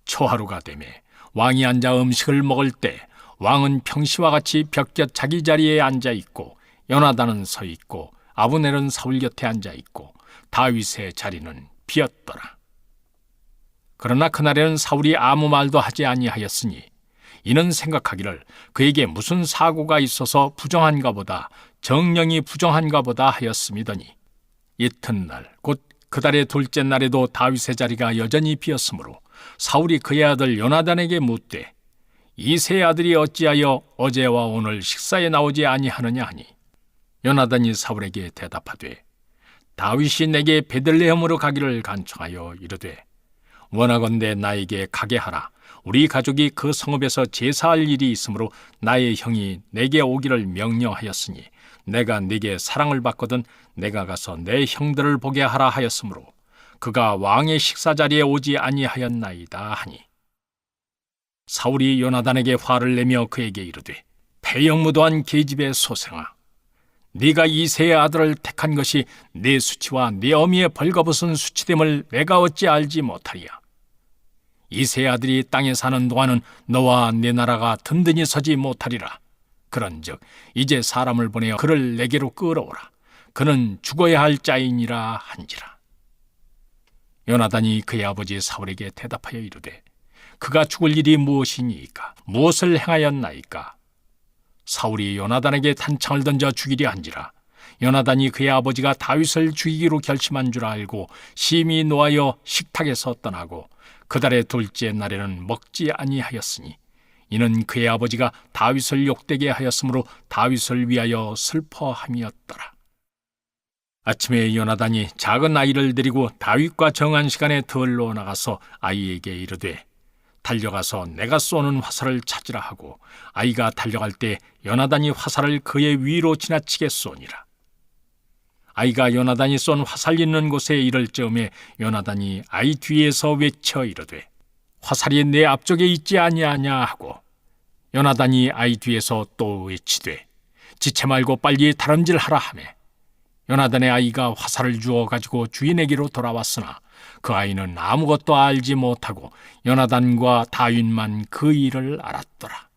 초하루가 되매 왕이 앉아 음식을 먹을 때 왕은 평시와 같이 벽곁 자기 자리에 앉아 있고 요나단은 서 있고 아브넬은 사울 곁에 앉아 있고 다윗의 자리는 비었더라. 그러나 그날에는 사울이 아무 말도 하지 아니하였으니 이는 생각하기를 그에게 무슨 사고가 있어서 부정한가 보다 정령이 부정한가 보다 하였음이더니 이튿날 곧 그 달의 둘째 날에도 다윗의 자리가 여전히 비었으므로 사울이 그의 아들 요나단에게 묻되 이 세 아들이 어찌하여 어제와 오늘 식사에 나오지 아니하느냐 하니 요나단이 사울에게 대답하되 다윗이 내게 베들레헴으로 가기를 간청하여 이르되 원하건대 나에게 가게 하라. 우리 가족이 그 성읍에서 제사할 일이 있으므로 나의 형이 내게 오기를 명령하였으니 내가 네게 사랑을 받거든 내가 가서 내 형들을 보게 하라 하였으므로 그가 왕의 식사 자리에 오지 아니하였나이다 하니 사울이 요나단에게 화를 내며 그에게 이르되 패역무도한 계집의 소생아 네가 이 세 아들을 택한 것이 네 수치와 네 어미의 벌거벗은 수치됨을 내가 어찌 알지 못하리야. 이 세 아들이 땅에 사는 동안은 너와 네 나라가 든든히 서지 못하리라. 그런즉 이제 사람을 보내어 그를 내게로 끌어오라. 그는 죽어야 할 자이니라 한지라. 요나단이 그의 아버지 사울에게 대답하여 이르되 그가 죽을 일이 무엇이니이까? 무엇을 행하였나이까? 사울이 요나단에게 탄창을 던져 죽이려 한지라. 요나단이 그의 아버지가 다윗을 죽이기로 결심한 줄 알고 심히 노하여 식탁에서 떠나고 그달의 둘째 날에는 먹지 아니하였으니 이는 그의 아버지가 다윗을 욕되게 하였으므로 다윗을 위하여 슬퍼함이었더라. 아침에 요나단이 작은 아이를 데리고 다윗과 정한 시간에 들로 나가서 아이에게 이르되 달려가서 내가 쏘는 화살을 찾으라 하고 아이가 달려갈 때 요나단이 화살을 그의 위로 지나치게 쏘니라. 아이가 요나단이 쏜 화살 있는 곳에 이를 즈음에 요나단이 아이 뒤에서 외쳐 이르되 화살이 내 앞쪽에 있지 아니하냐 하고 요나단이 아이 뒤에서 또 외치되 지체 말고 빨리 다름질하라 하매 요나단의 아이가 화살을 주워 가지고 주인에게로 돌아왔으나 그 아이는 아무것도 알지 못하고 요나단과 다윗만 그 일을 알았더라.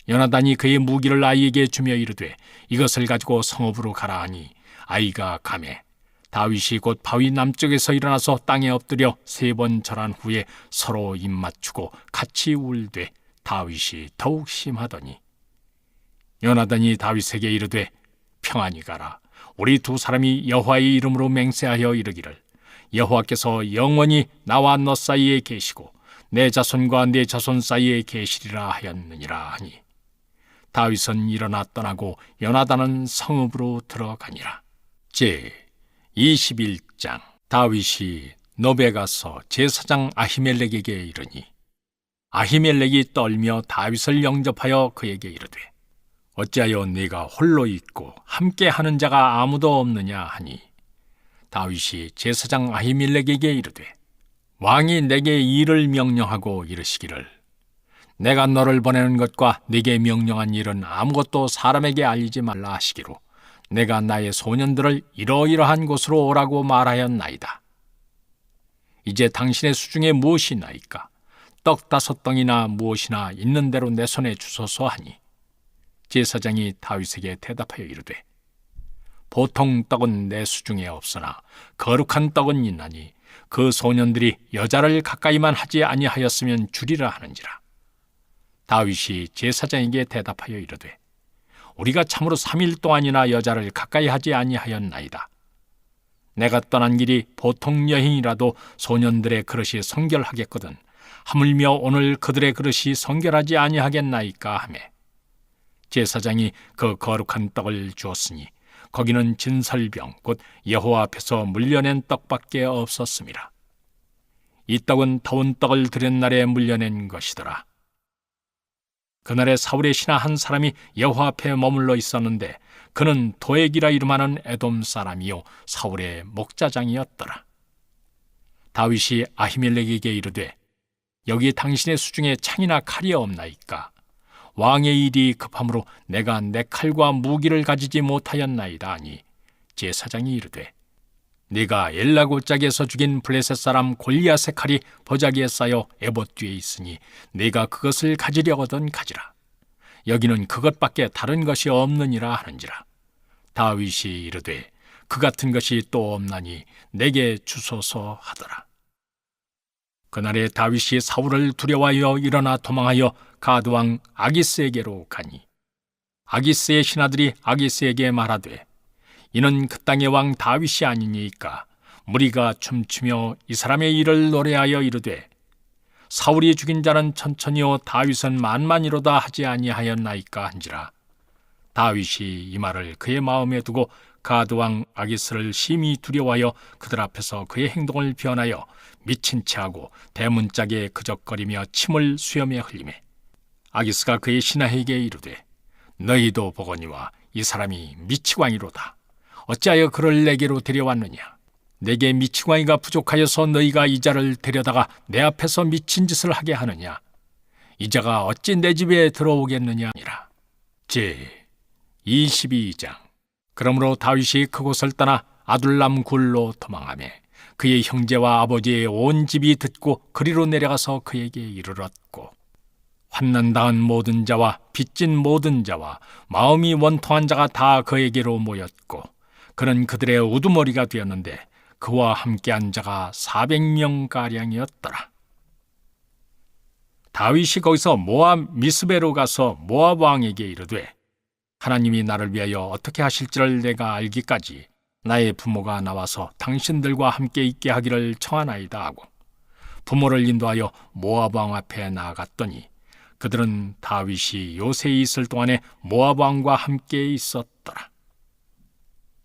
요나단이 그의 무기를 아이에게 주며 이르되 이것을 가지고 성읍으로 가라 하니 아이가 가매 다윗이 곧 바위 남쪽에서 일어나서 땅에 엎드려 3번 절한 후에 서로 입 맞추고 같이 울되 다윗이 더욱 심하더니 요나단이 다윗에게 이르되 평안히 가라. 우리 두 사람이 여호와의 이름으로 맹세하여 이르기를 여호와께서 영원히 나와 너 사이에 계시고 내 자손과 내 자손 사이에 계시리라 하였느니라 하니 다윗은 일어나 떠나고 요나단은 성읍으로 들어가니라. 제 21장. 다윗이 노베 가서 제사장 아히멜렉에게 이르니 아히멜렉이 떨며 다윗을 영접하여 그에게 이르되 어찌하여 네가 홀로 있고 함께하는 자가 아무도 없느냐 하니 다윗이 제사장 아히멜렉에게 이르되 왕이 내게 일을 명령하고 이르시기를 내가 너를 보내는 것과 네게 명령한 일은 아무것도 사람에게 알리지 말라 하시기로 내가 나의 소년들을 이러이러한 곳으로 오라고 말하였나이다. 이제 당신의 수중에 무엇이 있나이까? 떡 5덩이나 무엇이나 있는 대로 내 손에 주소서 하니 제사장이 다윗에게 대답하여 이르되 보통 떡은 내 수중에 없으나 거룩한 떡은 있나니 그 소년들이 여자를 가까이만 하지 아니하였으면 주리라 하는지라. 다윗이 제사장에게 대답하여 이르되 우리가 참으로 3일 동안이나 여자를 가까이 하지 아니하였나이다. 내가 떠난 길이 보통 여행이라도 소년들의 그릇이 성결하겠거든 하물며 오늘 그들의 그릇이 성결하지 아니하겠나이까 하매 제사장이 그 거룩한 떡을 주었으니 거기는 진설병 곧 여호와 앞에서 물려낸 떡밖에 없었음이라. 이 떡은 더운 떡을 드린 날에 물려낸 것이더라. 그날에 사울의 신하 한 사람이 여호와 앞에 머물러 있었는데 그는 도액이라 이름하는 에돔 사람이요 사울의 목자장이었더라. 다윗이 아히멜렉에게 이르되 여기 당신의 수중에 창이나 칼이 없나이까? 왕의 일이 급함으로 내가 내 칼과 무기를 가지지 못하였나이다 하니 제사장이 이르되 네가 엘라 골짜기에서 죽인 블레셋 사람 골리앗의 칼이 보자기에 쌓여 에봇 뒤에 있으니 네가 그것을 가지려거든 가지라. 여기는 그것밖에 다른 것이 없느니라 하는지라. 다윗이 이르되 그 같은 것이 또 없나니 내게 주소서 하더라. 그날에 다윗이 사울을 두려워하여 일어나 도망하여 가드 왕 아기스에게로 가니 아기스의 신하들이 아기스에게 말하되 이는 그 땅의 왕 다윗이 아니니까 무리가 춤추며 이 사람의 일을 노래하여 이르되 사울이 죽인 자는 천천히요 다윗은 만만이로다 하지 아니하였나이까 한지라. 다윗이 이 말을 그의 마음에 두고 가드 왕 아기스를 심히 두려워하여 그들 앞에서 그의 행동을 변하여 미친 체하고 대문짝에 그적거리며 침을 수염에 흘리매 아기스가 그의 신하에게 이르되 너희도 보거니와 이 사람이 미치광이로다. 어찌하여 그를 내게로 데려왔느냐? 내게 미치광이가 부족하여서 너희가 이 자를 데려다가 내 앞에서 미친 짓을 하게 하느냐? 이 자가 어찌 내 집에 들어오겠느냐? 제 22장. 그러므로 다윗이 그곳을 떠나 아둘람 굴로 도망하며 그의 형제와 아버지의 온 집이 듣고 그리로 내려가서 그에게 이르렀고 환난당한 모든 자와 빚진 모든 자와 마음이 원통한 자가 다 그에게로 모였고 그는 그들의 우두머리가 되었는데 그와 함께한 자가 400명가량이었더라. 다윗이 거기서 모압 미스베로 가서 모압 왕에게 이르되 하나님이 나를 위하여 어떻게 하실지를 내가 알기까지 나의 부모가 나와서 당신들과 함께 있게 하기를 청하나이다 하고 부모를 인도하여 모압 왕 앞에 나아갔더니 그들은 다윗이 요새에 있을 동안에 모압 왕과 함께 있었더라.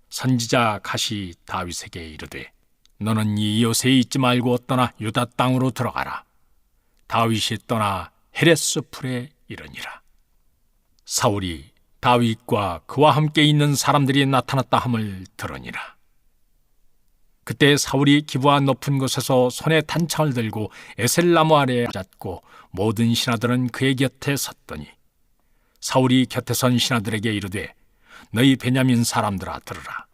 선지자 갓이 다윗에게 이르되 너는 이 요새에 있지 말고 떠나 유다 땅으로 들어가라. 다윗이 떠나 헤레스 풀에 이르니라. 사울이 다윗과 그와 함께 있는 사람들이 나타났다 함을 들으니라. 그때 사울이 기브아 높은 곳에서 손에 단창을 들고 에셀나무 아래에 앉았고 모든 신하들은 그의 곁에 섰더니 사울이 곁에 선 신하들에게 이르되 너희 베냐민 사람들아 들으라.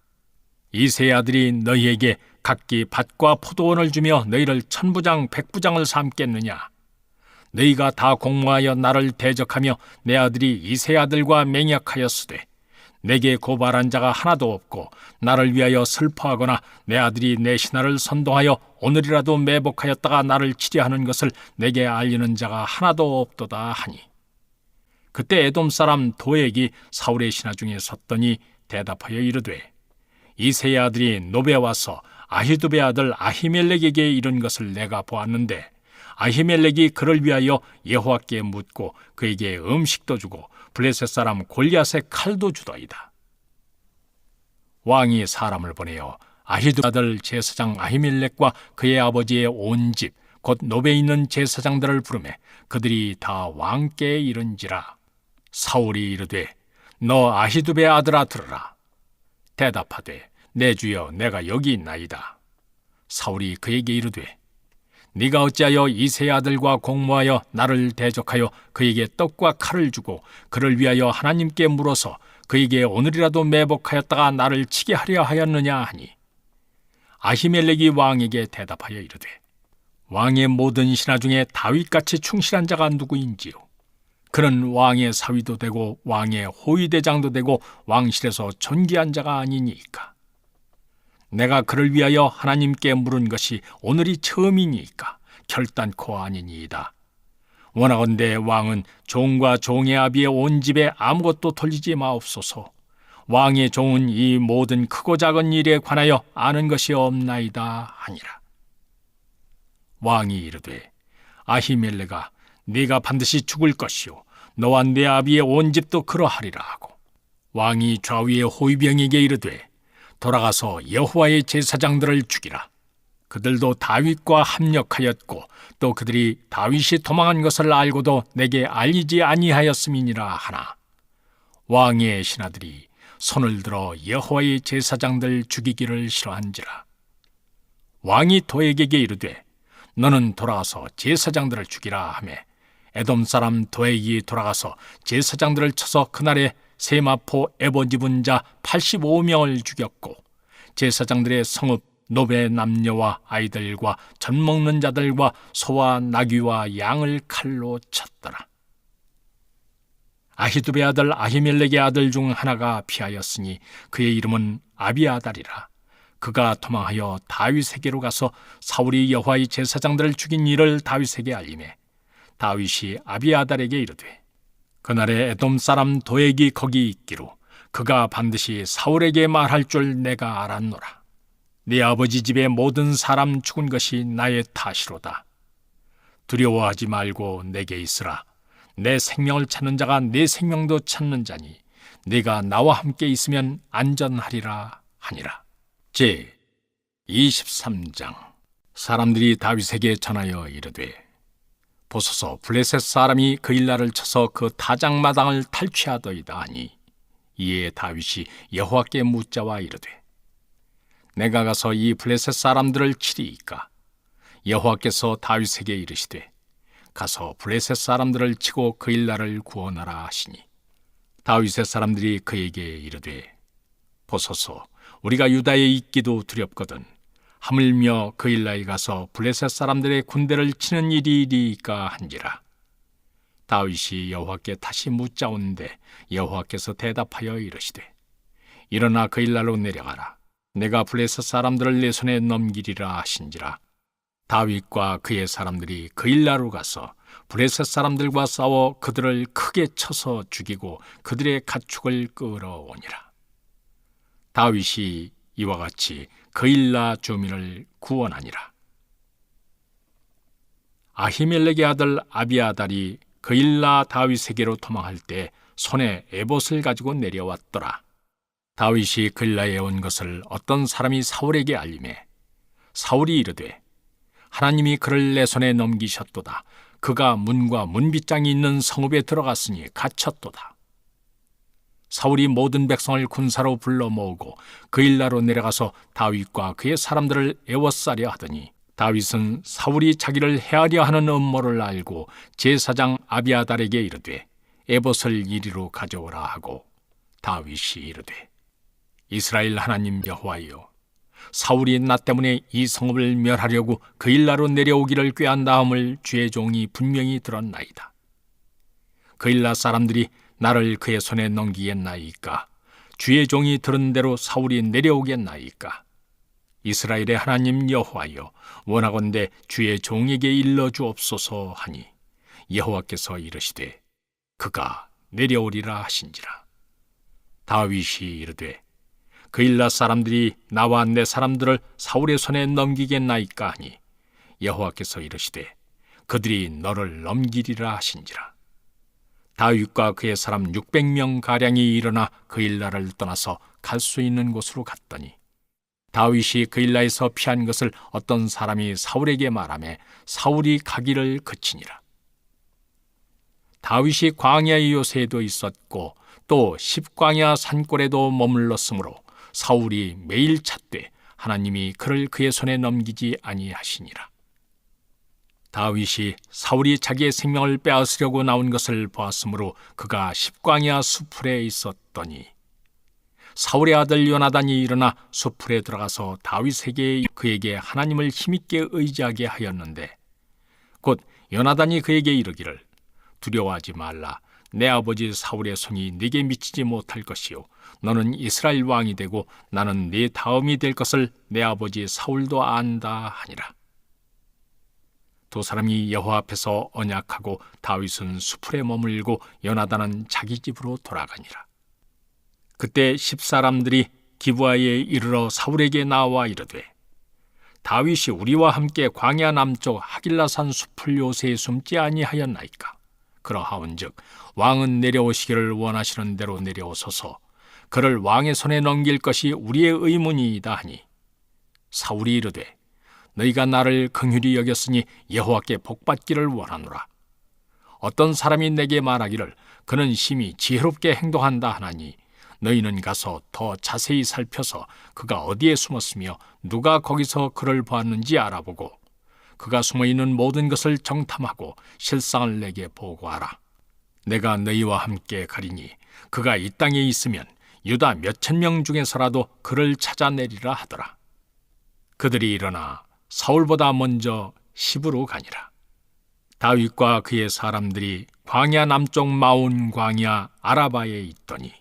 이새의 아들이 너희에게 각기 밭과 포도원을 주며 너희를 천부장 백부장을 삼겠느냐? 너희가 다 공모하여 나를 대적하며 내 아들이 이새의 아들과 맹약하였으되 내게 고발한 자가 하나도 없고 나를 위하여 슬퍼하거나 내 아들이 내 신하를 선동하여 오늘이라도 매복하였다가 나를 치려하는 것을 내게 알리는 자가 하나도 없도다 하니 그때 에돔 사람 도액이 사울의 신하 중에 섰더니 대답하여 이르되 이새의 아들이 노베 와서 아히두베 아들 아히멜렉에게 이른 것을 내가 보았는데 아히멜렉이 그를 위하여 여호와께 묻고 그에게 음식도 주고 블레셋 사람 골리앗의 칼도 주더이다. 왕이 사람을 보내어 아히두베 아들 제사장 아히멜렉과 그의 아버지의 온 집 곧 노베에 있는 제사장들을 부르매 그들이 다 왕께 이른지라. 사울이 이르되 너 아히두베 아들아 들으라. 대답하되 내 주여 내가 여기 있나이다. 사울이 그에게 이르되 네가 어찌하여 이새의 아들과 공모하여 나를 대적하여 그에게 떡과 칼을 주고 그를 위하여 하나님께 물어서 그에게 오늘이라도 매복하였다가 나를 치게 하려 하였느냐 하니 아히멜렉이 왕에게 대답하여 이르되 왕의 모든 신하 중에 다윗같이 충실한 자가 누구인지요? 그는 왕의 사위도 되고 왕의 호위대장도 되고 왕실에서 존귀한 자가 아니니까. 내가 그를 위하여 하나님께 물은 것이 오늘이 처음이니까 결단코 아니니이다. 원하건대 왕은 종과 종의 아비의 온 집에 아무것도 돌리지 마옵소서. 왕의 종은 이 모든 크고 작은 일에 관하여 아는 것이 없나이다 하니라. 왕이 이르되 아히멜렉아 네가 반드시 죽을 것이요 너와 네 아비의 온 집도 그러하리라 하고 왕이 좌위의 호위병에게 이르되 돌아가서 여호와의 제사장들을 죽이라. 그들도 다윗과 합력하였고 또 그들이 다윗이 도망한 것을 알고도 내게 알리지 아니하였음이니라 하나 왕의 신하들이 손을 들어 여호와의 제사장들 죽이기를 싫어한지라. 왕이 도액에게 이르되 너는 돌아가서 제사장들을 죽이라 하매 에돔 사람 도액이 돌아가서 제사장들을 쳐서 그날에 세마포 에봇 입은 자 85명을 죽였고 제사장들의 성읍 노베 남녀와 아이들과 젖 먹는 자들과 소와 나귀와 양을 칼로 쳤더라. 아히두베 아들 아히멜렉의 아들 중 하나가 피하였으니 그의 이름은 아비아달이라. 그가 도망하여 다윗에게로 가서 사울이 여호와의 제사장들을 죽인 일을 다윗에게 알리매 다윗이 아비아달에게 이르되 그날에 에돔 사람 도액이 거기 있기로 그가 반드시 사울에게 말할 줄 내가 알았노라. 네 아버지 집의 모든 사람 죽은 것이 나의 탓이로다. 두려워하지 말고 내게 있으라. 내 생명을 찾는 자가 내 생명도 찾는 자니 네가 나와 함께 있으면 안전하리라 하니라. 제 23장. 사람들이 다윗에게 전하여 이르되 보소서 블레셋 사람이 그 일날을 쳐서 그 타작마당을 탈취하더이다 하니 이에 다윗이 여호와께 묻자와 이르되 내가 가서 이 블레셋 사람들을 치리이까? 여호와께서 다윗에게 이르시되 가서 블레셋 사람들을 치고 그 일날을 구원하라 하시니 다윗의 사람들이 그에게 이르되 보소서 우리가 유다에 있기도 두렵거든 하물며 그 일날에 가서 블레셋 사람들의 군대를 치는 일이리이까 한지라. 다윗이 여호와께 다시 묻자온데 여호와께서 대답하여 이르시되 일어나 그 일날로 내려가라. 내가 블레셋 사람들을 내 손에 넘기리라 하신지라. 다윗과 그의 사람들이 그 일날로 가서 블레셋 사람들과 싸워 그들을 크게 쳐서 죽이고 그들의 가축을 끌어오니라. 다윗이 이와 같이 그 일라 주민을 구원하니라. 아히멜렉의 아들 아비아달이 그 일라 다윗에게로 도망할 때 손에 에봇을 가지고 내려왔더라. 다윗이 그 일라에 온 것을 어떤 사람이 사울에게 알림해 사울이 이르되 하나님이 그를 내 손에 넘기셨도다. 그가 문과 문빗장이 있는 성읍에 들어갔으니 갇혔도다. 사울이 모든 백성을 군사로 불러 모으고 그 일라로 내려가서 다윗과 그의 사람들을 애워싸려 하더니 다윗은 사울이 자기를 해하려 하는 음모를 알고 제사장 아비아달에게 이르되 에봇을 이리로 가져오라 하고 다윗이 이르되 이스라엘 하나님 여호와여 사울이 나 때문에 이 성읍을 멸하려고 그 일라로 내려오기를 꾀한다함을 주의 종이 분명히 들었나이다. 그 일라 사람들이 나를 그의 손에 넘기겠나이까? 주의 종이 들은 대로 사울이 내려오겠나이까? 이스라엘의 하나님 여호와여 원하건대 주의 종에게 일러주옵소서 하니 여호와께서 이르시되 그가 내려오리라 하신지라. 다윗이 이르되 그 일라 사람들이 나와 내 사람들을 사울의 손에 넘기겠나이까 하니 여호와께서 이르시되 그들이 너를 넘기리라 하신지라. 다윗과 그의 사람 600명 가량이 일어나 그 일라를 떠나서 갈 수 있는 곳으로 갔더니 다윗이 그 일라에서 피한 것을 어떤 사람이 사울에게 말하매 사울이 가기를 그치니라. 다윗이 광야의 요새에도 있었고 또 십광야 산골에도 머물렀으므로 사울이 매일 찾되 하나님이 그를 그의 손에 넘기지 아니하시니라. 다윗이 사울이 자기의 생명을 빼앗으려고 나온 것을 보았으므로 그가 십광야 수풀에 있었더니 사울의 아들 요나단이 일어나 수풀에 들어가서 다윗에게 그에게 하나님을 힘있게 의지하게 하였는데 곧 요나단이 그에게 이르기를 두려워하지 말라. 내 아버지 사울의 손이 네게 미치지 못할 것이요 너는 이스라엘 왕이 되고 나는 네 다음이 될 것을 내 아버지 사울도 안다 하니라. 두 사람이 여호와 앞에서 언약하고 다윗은 수풀에 머물고 요나단은 자기 집으로 돌아가니라. 그때 10사람들이 기브아에 이르러 사울에게 나와 이르되 다윗이 우리와 함께 광야 남쪽 하길라산 수풀 요새에 숨지 아니하였나이까? 그러하온즉 왕은 내려오시기를 원하시는 대로 내려오소서. 그를 왕의 손에 넘길 것이 우리의 의문이이다 하니 사울이 이르되 너희가 나를 긍휼히 여겼으니 여호와께 복받기를 원하노라. 어떤 사람이 내게 말하기를 그는 심히 지혜롭게 행동한다 하나니 너희는 가서 더 자세히 살펴서 그가 어디에 숨었으며 누가 거기서 그를 보았는지 알아보고 그가 숨어있는 모든 것을 정탐하고 실상을 내게 보고하라. 내가 너희와 함께 가리니 그가 이 땅에 있으면 유다 몇천 명 중에서라도 그를 찾아내리라 하더라. 그들이 일어나 사울보다 먼저 시브로 가니라. 다윗과 그의 사람들이 광야 남쪽 마온 광야 아라바에 있더니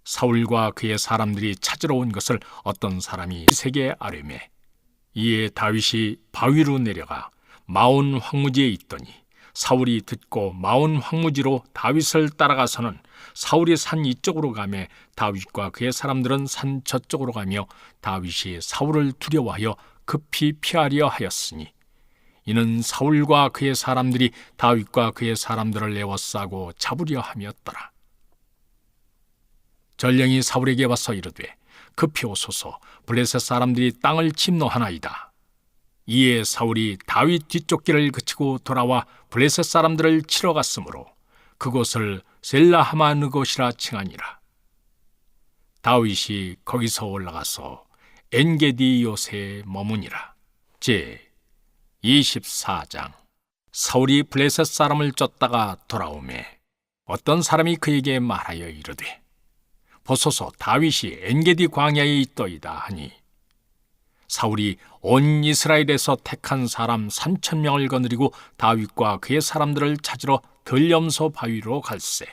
사울과 그의 사람들이 찾으러 온 것을 어떤 사람이 이색에 아뢰매 이에 다윗이 바위로 내려가 마온 황무지에 있더니 사울이 듣고 마온 황무지로 다윗을 따라가서는 사울이 산 이쪽으로 가매 다윗과 그의 사람들은 산 저쪽으로 가며 다윗이 사울을 두려워하여 급히 피하려 하였으니 이는 사울과 그의 사람들이 다윗과 그의 사람들을 에워싸고 잡으려 함이었더라. 전령이 사울에게 와서 이르되 급히 오소서. 블레셋 사람들이 땅을 침노하나이다. 이에 사울이 다윗 뒤쫓기를 그치고 돌아와 블레셋 사람들을 치러 갔으므로 그곳을 셀라하마느곳이라 칭하니라. 다윗이 거기서 올라가서 엔게디 요새에 머무니라. 제 24장. 사울이 블레셋 사람을 쫓다가 돌아오매 어떤 사람이 그에게 말하여 이르되 보소서 다윗이 엔게디 광야에 있더이다 하니 사울이 온 이스라엘에서 택한 사람 3,000명을 거느리고 다윗과 그의 사람들을 찾으러 들염소 바위로 갈새.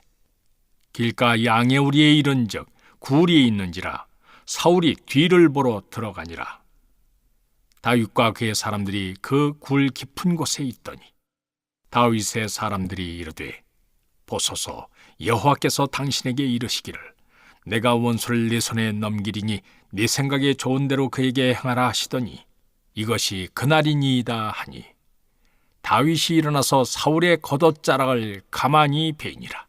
길가 양의 우리에 이른즉 굴이 있는지라 사울이 뒤를 보러 들어가니라. 다윗과 그의 사람들이 그 굴 깊은 곳에 있더니 다윗의 사람들이 이르되 보소서, 여호와께서 당신에게 이르시기를 내가 원수를 네 손에 넘기리니 네 생각에 좋은 대로 그에게 행하라 하시더니 이것이 그날이니이다 하니 다윗이 일어나서 사울의 겉옷자락을 가만히 베니라.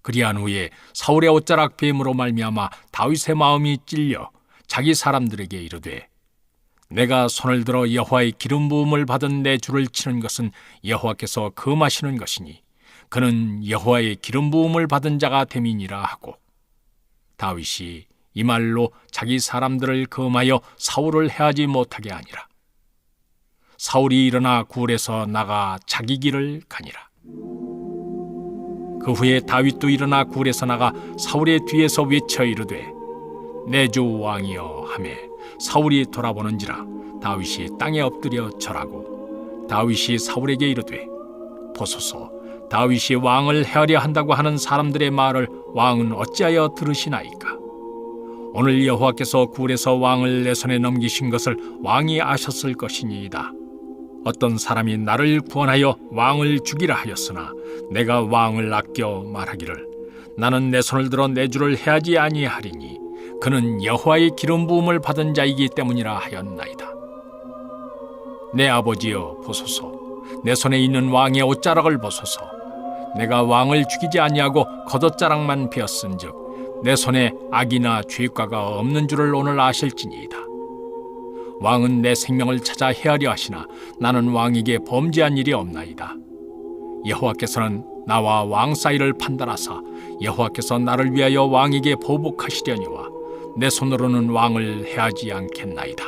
그리한 후에 사울의 옷자락 뱀으로 말미암아 다윗의 마음이 찔려 자기 사람들에게 이르되 내가 손을 들어 여호와의 기름 부음을 받은 내 주를 치는 것은 여호와께서 금하시는 것이니 그는 여호와의 기름 부음을 받은 자가 됨이니라 하고 다윗이 이 말로 자기 사람들을 금하여 사울을 해하지 못하게 하니라. 사울이 일어나 굴에서 나가 자기 길을 가니라. 그 후에 다윗도 일어나 굴에서 나가 사울의 뒤에서 외쳐 이르되 내 주 왕이여 하매 사울이 돌아보는지라 다윗이 땅에 엎드려 절하고 다윗이 사울에게 이르되 보소서, 다윗이 왕을 해하려 한다고 하는 사람들의 말을 왕은 어찌하여 들으시나이까? 오늘 여호와께서 굴에서 왕을 내 손에 넘기신 것을 왕이 아셨을 것이니이다. 어떤 사람이 나를 구원하여 왕을 죽이라 하였으나 내가 왕을 아껴 말하기를 나는 내 손을 들어 내 주를 해하지 아니하리니 그는 여호와의 기름 부음을 받은 자이기 때문이라 하였나이다. 내 아버지여 보소서, 내 손에 있는 왕의 옷자락을 보소서. 내가 왕을 죽이지 아니하고 겉옷자락만 베었은즉 내 손에 악이나 죄과가 없는 줄을 오늘 아실지니이다. 왕은 내 생명을 찾아 해하려 하시나 나는 왕에게 범죄한 일이 없나이다. 여호와께서는 나와 왕 사이를 판단하사 여호와께서 나를 위하여 왕에게 보복하시려니와 내 손으로는 왕을 해하지 않겠나이다.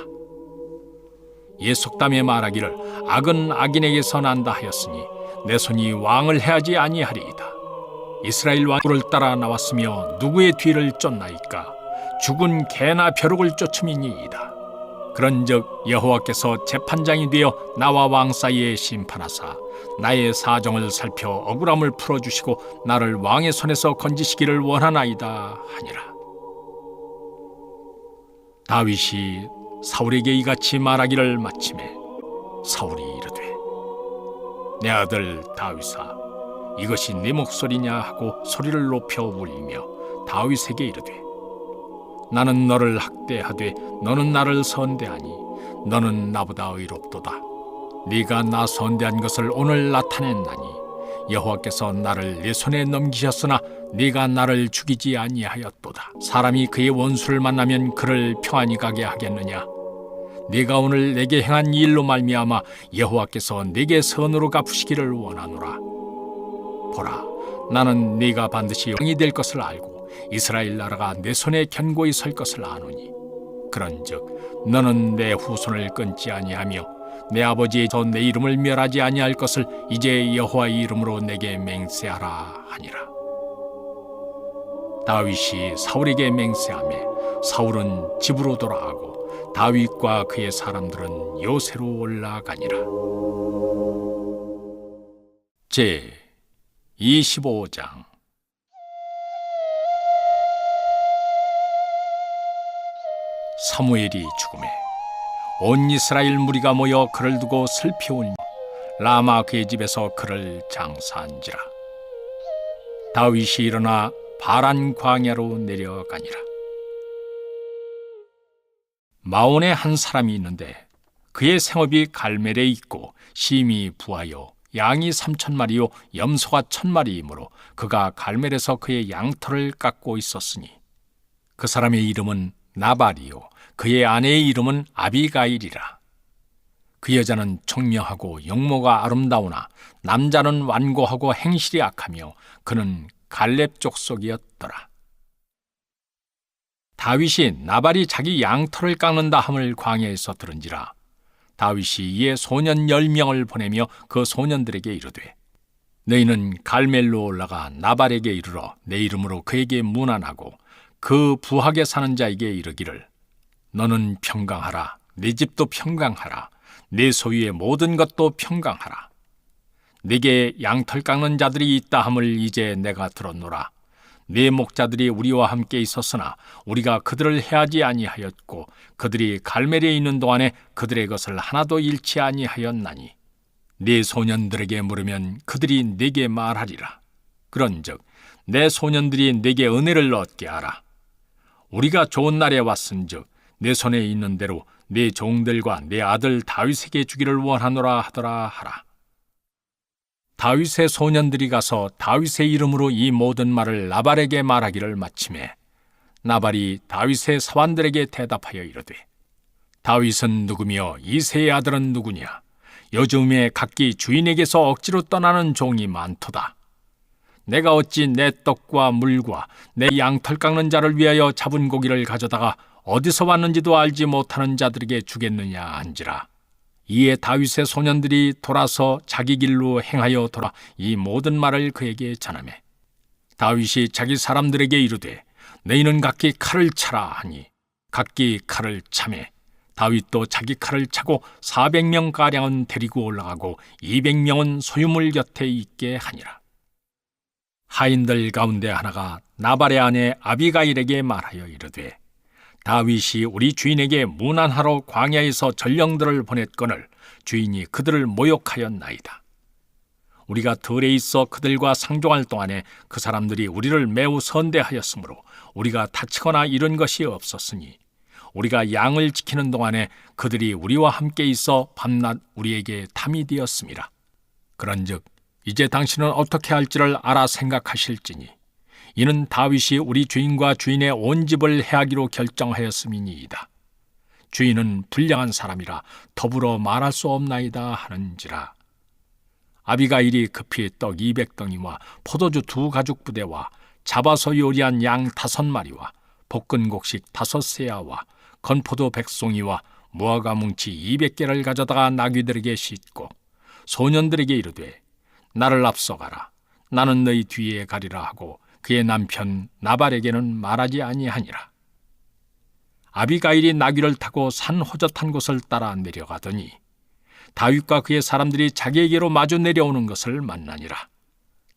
예 속담에 말하기를 악은 악인에게서 난다 하였으니 내 손이 왕을 해하지 아니하리이다. 이스라엘 왕을 따라 나왔으며 누구의 뒤를 쫓나이까? 죽은 개나 벼룩을 쫓음이니이다. 그런즉 여호와께서 재판장이 되어 나와 왕 사이에 심판하사 나의 사정을 살펴 억울함을 풀어주시고 나를 왕의 손에서 건지시기를 원하나이다 하니라. 다윗이 사울에게 이같이 말하기를 마치매 사울이 이르되 내 아들 다윗아, 이것이 네 목소리냐 하고 소리를 높여 울리며 다윗에게 이르되 나는 너를 학대하되 너는 나를 선대하니 너는 나보다 의롭도다. 네가 나 선대한 것을 오늘 나타냈나니 여호와께서 나를 네 손에 넘기셨으나 네가 나를 죽이지 아니하였도다. 사람이 그의 원수를 만나면 그를 평안히 가게 하겠느냐? 네가 오늘 내게 행한 이 일로 말미암아 여호와께서 네게 선으로 갚으시기를 원하노라. 보라, 나는 네가 반드시 왕이 될 것을 알고 이스라엘 나라가 내 손에 견고히 설 것을 아노니 그런즉 너는 내 후손을 끊지 아니하며 내 아버지의 내 이름을 멸하지 아니할 것을 이제 여호와의 이름으로 내게 맹세하라 하니라. 다윗이 사울에게 맹세하매 사울은 집으로 돌아가고 다윗과 그의 사람들은 요새로 올라가니라. 제 25장. 사무엘이 죽음에 온 이스라엘 무리가 모여 그를 두고 슬피 울며 라마 그의 집에서 그를 장사한지라. 다윗이 일어나 바란 광야로 내려가니라. 마온에 한 사람이 있는데 그의 생업이 갈멜에 있고 심이 부하여 양이 3,000마리요 염소가 1,000마리이므로 그가 갈멜에서 그의 양털을 깎고 있었으니 그 사람의 이름은 나발이요 그의 아내의 이름은 아비가일이라. 그 여자는 총명하고 용모가 아름다우나 남자는 완고하고 행실이 악하며 그는 갈렙 족속이었더라. 다윗이 나발이 자기 양털을 깎는다 함을 광야에서 들은지라. 다윗이 이에 소년 10명을 보내며 그 소년들에게 이르되 너희는 갈멜로 올라가 나발에게 이르러 내 이름으로 그에게 문안하고 그 부하게 사는 자에게 이르기를 너는 평강하라. 네 집도 평강하라. 네 소유의 모든 것도 평강하라. 네게 양털 깎는 자들이 있다 함을 이제 내가 들었노라. 네 목자들이 우리와 함께 있었으나 우리가 그들을 해하지 아니하였고 그들이 갈멜리에 있는 동안에 그들의 것을 하나도 잃지 아니하였나니 네 소년들에게 물으면 그들이 네게 말하리라. 그런즉 내 소년들이 네게 은혜를 얻게 하라. 우리가 좋은 날에 왔은즉 내 손에 있는 대로 네 종들과 내 아들 다윗에게 주기를 원하노라 하더라 하라. 다윗의 소년들이 가서 다윗의 이름으로 이 모든 말을 나발에게 말하기를 마치매 나발이 다윗의 사환들에게 대답하여 이르되 다윗은 누구며 이새의 아들은 누구냐? 요즘에 각기 주인에게서 억지로 떠나는 종이 많도다. 내가 어찌 내 떡과 물과 내 양털 깎는 자를 위하여 잡은 고기를 가져다가 어디서 왔는지도 알지 못하는 자들에게 주겠느냐 한지라. 이에 다윗의 소년들이 돌아서 자기 길로 행하여 돌아 이 모든 말을 그에게 전하매 다윗이 자기 사람들에게 이르되 너희는 각기 칼을 차라 하니 각기 칼을 차매 다윗도 자기 칼을 차고 400명가량은 데리고 올라가고 200명은 소유물 곁에 있게 하니라. 하인들 가운데 하나가 나발의 아내 아비가일에게 말하여 이르되 다윗이 우리 주인에게 문안하러 광야에서 전령들을 보냈거늘 주인이 그들을 모욕하였나이다. 우리가 들에 있어 그들과 상종할 동안에 그 사람들이 우리를 매우 선대하였으므로 우리가 다치거나 이런 것이 없었으니 우리가 양을 지키는 동안에 그들이 우리와 함께 있어 밤낮 우리에게 탐이 되었음이라. 그런즉 이제 당신은 어떻게 할지를 알아 생각하실지니 이는 다윗이 우리 주인과 주인의 온 집을 해하기로 결정하였음이니이다. 주인은 불량한 사람이라 더불어 말할 수 없나이다 하는지라. 아비가일이 급히 떡 200덩이와 포도주 2가죽 부대와 잡아서 요리한 양 5마리와 볶은 곡식 5세야와 건포도 100송이와 무화과 뭉치 200개를 가져다가 나귀들에게 싣고 소년들에게 이르되 나를 앞서가라. 나는 너희 뒤에 가리라 하고 그의 남편 나발에게는 말하지 아니하니라. 아비가일이 나귀를 타고 산 호젓한 곳을 따라 내려가더니 다윗과 그의 사람들이 자기에게로 마주 내려오는 것을 만나니라.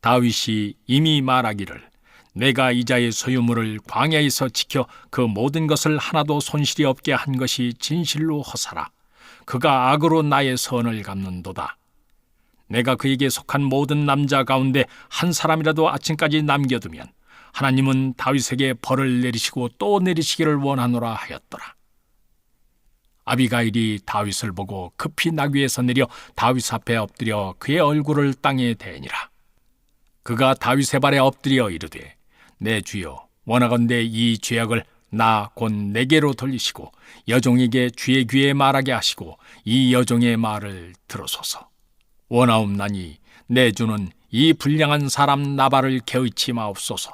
다윗이 이미 말하기를 내가 이자의 소유물을 광야에서 지켜 그 모든 것을 하나도 손실이 없게 한 것이 진실로 허사라. 그가 악으로 나의 선을 갚는도다. 내가 그에게 속한 모든 남자 가운데 한 사람이라도 아침까지 남겨두면 하나님은 다윗에게 벌을 내리시고 또 내리시기를 원하노라 하였더라. 아비가일이 다윗을 보고 급히 나귀에서 내려 다윗 앞에 엎드려 그의 얼굴을 땅에 대니라. 그가 다윗의 발에 엎드려 이르되 내 주여 원하건대 이 죄악을 나 곧 내게로 돌리시고 여종에게 주의 귀에 말하게 하시고 이 여종의 말을 들으소서. 원하옵나니 내 주는 이 불량한 사람 나발을 개의치 마옵소서.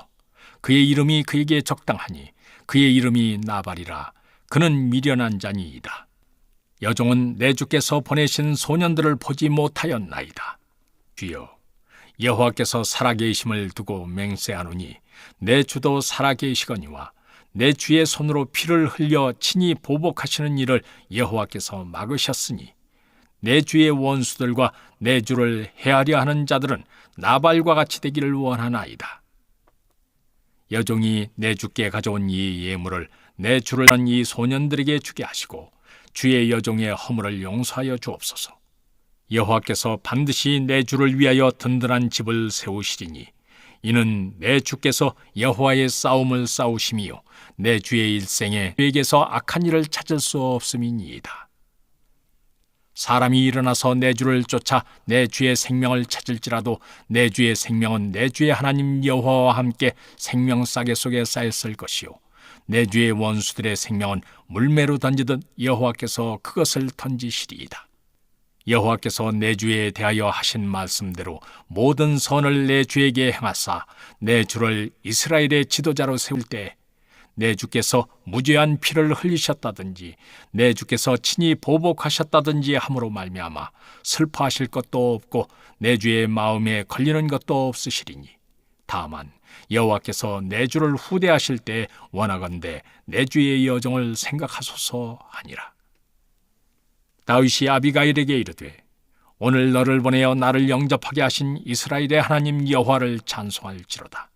그의 이름이 그에게 적당하니 그의 이름이 나발이라. 그는 미련한 자니이다. 여종은 내 주께서 보내신 소년들을 보지 못하였나이다. 주여 여호와께서 살아계심을 두고 맹세하노니 내 주도 살아계시거니와 내 주의 손으로 피를 흘려 친히 보복하시는 일을 여호와께서 막으셨으니 내 주의 원수들과 내 주를 해하려 하는 자들은 나발과 같이 되기를 원하나이다. 여종이 내 주께 가져온 이 예물을 내 주를 한 이 소년들에게 주게 하시고 주의 여종의 허물을 용서하여 주옵소서. 여호와께서 반드시 내 주를 위하여 든든한 집을 세우시리니 이는 내 주께서 여호와의 싸움을 싸우심이요 내 주의 일생에 그에게서 악한 일을 찾을 수 없음이니이다. 사람이 일어나서 내 주를 쫓아 내 주의 생명을 찾을지라도 내 주의 생명은 내 주의 하나님 여호와와 함께 생명싸개 속에 쌓였을 것이요 내 주의 원수들의 생명은 물매로 던지듯 여호와께서 그것을 던지시리이다. 여호와께서 내 주에 대하여 하신 말씀대로 모든 선을 내 주에게 행하사 내 주를 이스라엘의 지도자로 세울 때 내 주께서 무죄한 피를 흘리셨다든지 내 주께서 친히 보복하셨다든지 함으로 말미암아 슬퍼하실 것도 없고 내 주의 마음에 걸리는 것도 없으시리니 다만 여호와께서 내 주를 후대하실 때 원하건대 내 주의 여종을 생각하소서 하니라. 다윗이 아비가일에게 이르되 오늘 너를 보내어 나를 영접하게 하신 이스라엘의 하나님 여호와를 찬송할지로다.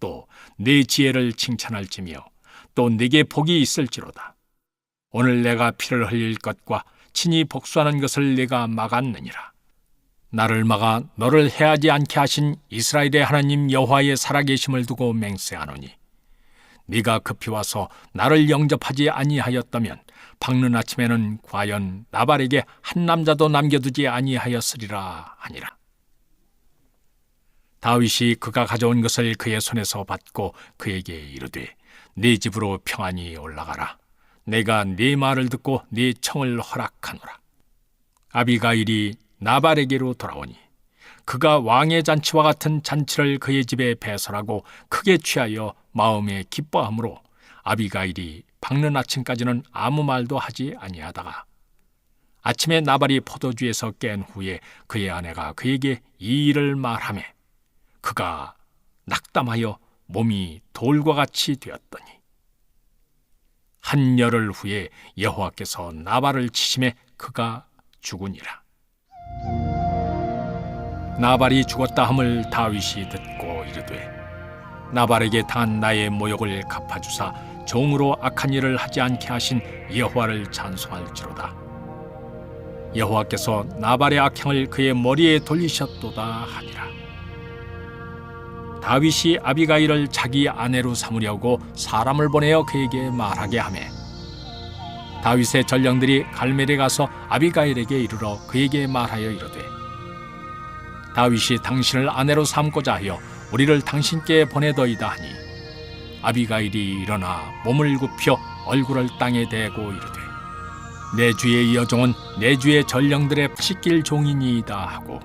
또 네 지혜를 칭찬할지며 또 네게 복이 있을지로다. 오늘 내가 피를 흘릴 것과 친히 복수하는 것을 내가 막았느니라. 나를 막아 너를 해하지 않게 하신 이스라엘의 하나님 여호와의 살아계심을 두고 맹세하노니 네가 급히 와서 나를 영접하지 아니하였다면 밝는 아침에는 과연 나발에게 한 남자도 남겨두지 아니하였으리라 하니라. 다윗이 그가 가져온 것을 그의 손에서 받고 그에게 이르되 네 집으로 평안히 올라가라. 내가 네 말을 듣고 네 청을 허락하노라. 아비가일이 나발에게로 돌아오니 그가 왕의 잔치와 같은 잔치를 그의 집에 배설하고 크게 취하여 마음에 기뻐하므로 아비가일이 밝는 아침까지는 아무 말도 하지 아니하다가 아침에 나발이 포도주에서 깬 후에 그의 아내가 그에게 이 일을 말하매 그가 낙담하여 몸이 돌과 같이 되었더니 한 열흘 후에 여호와께서 나발을 치심에 그가 죽으니라. 나발이 죽었다 함을 다윗이 듣고 이르되 나발에게 당한 나의 모욕을 갚아주사 종으로 악한 일을 하지 않게 하신 여호와를 찬송할지로다. 여호와께서 나발의 악행을 그의 머리에 돌리셨도다 하니라. 다윗이 아비가일을 자기 아내로 삼으려고 사람을 보내어 그에게 말하게 하매 다윗의 전령들이 갈멜에 가서 아비가일에게 이르러 그에게 말하여 이르되 다윗이 당신을 아내로 삼고자 하여 우리를 당신께 보내더이다 하니 아비가일이 일어나 몸을 굽혀 얼굴을 땅에 대고 이르되 내 주의 여종은 내 주의 전령들의 씻길 종이니이다 하고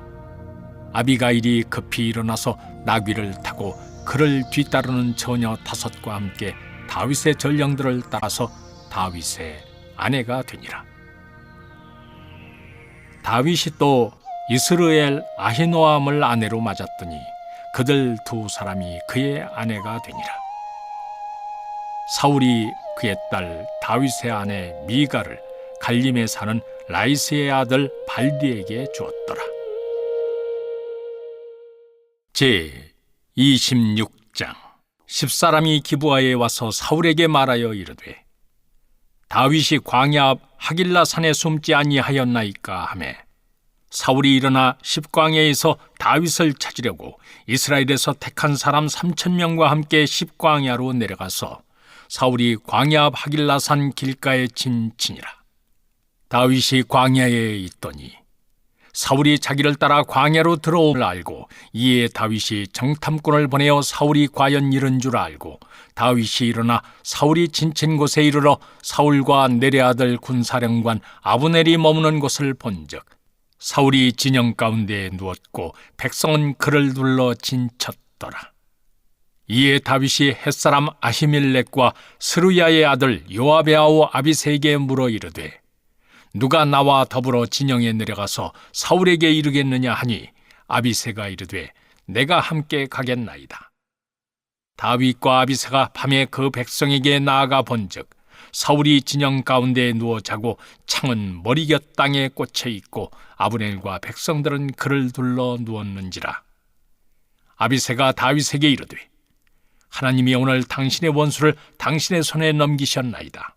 아비가일이 급히 일어나서 나귀를 타고 그를 뒤따르는 처녀 5과 함께 다윗의 전령들을 따라서 다윗의 아내가 되니라. 다윗이 또 이스르엘 아히노암을 아내로 맞았더니 그들 2사람이 그의 아내가 되니라. 사울이 그의 딸 다윗의 아내 미가를 갈림에 사는 라이스의 아들 발디에게 주었더라. 제 26장 10사람이 기브아에 와서 사울에게 말하여 이르되 다윗이 광야 앞 하길라 산에 숨지 아니하였나이까 하매 사울이 일어나 십광야에서 다윗을 찾으려고 이스라엘에서 택한 사람 3,000명과 함께 십광야로 내려가서 사울이 광야 앞 하길라 산 길가에 진치니라. 다윗이 광야에 있더니 사울이 자기를 따라 광야로 들어옴을 알고 이에 다윗이 정탐꾼을 보내어 사울이 과연 이른 줄 알고 다윗이 일어나 사울이 진친 곳에 이르러 사울과 내레 아들 군사령관 아브넬이 머무는 곳을 본즉 사울이 진영 가운데에 누웠고 백성은 그를 둘러 진쳤더라. 이에 다윗이 햇사람 아히멜렉과 스루야의 아들 요압의 아우 아비새에게 물어 이르되 누가 나와 더불어 진영에 내려가서 사울에게 이르겠느냐 하니 아비새가 이르되 내가 함께 가겠나이다. 다윗과 아비새가 밤에 그 백성에게 나아가 본즉 사울이 진영 가운데에 누워 자고 창은 머리곁 땅에 꽂혀 있고 아브넬과 백성들은 그를 둘러 누웠는지라. 아비새가 다윗에게 이르되 하나님이 오늘 당신의 원수를 당신의 손에 넘기셨나이다.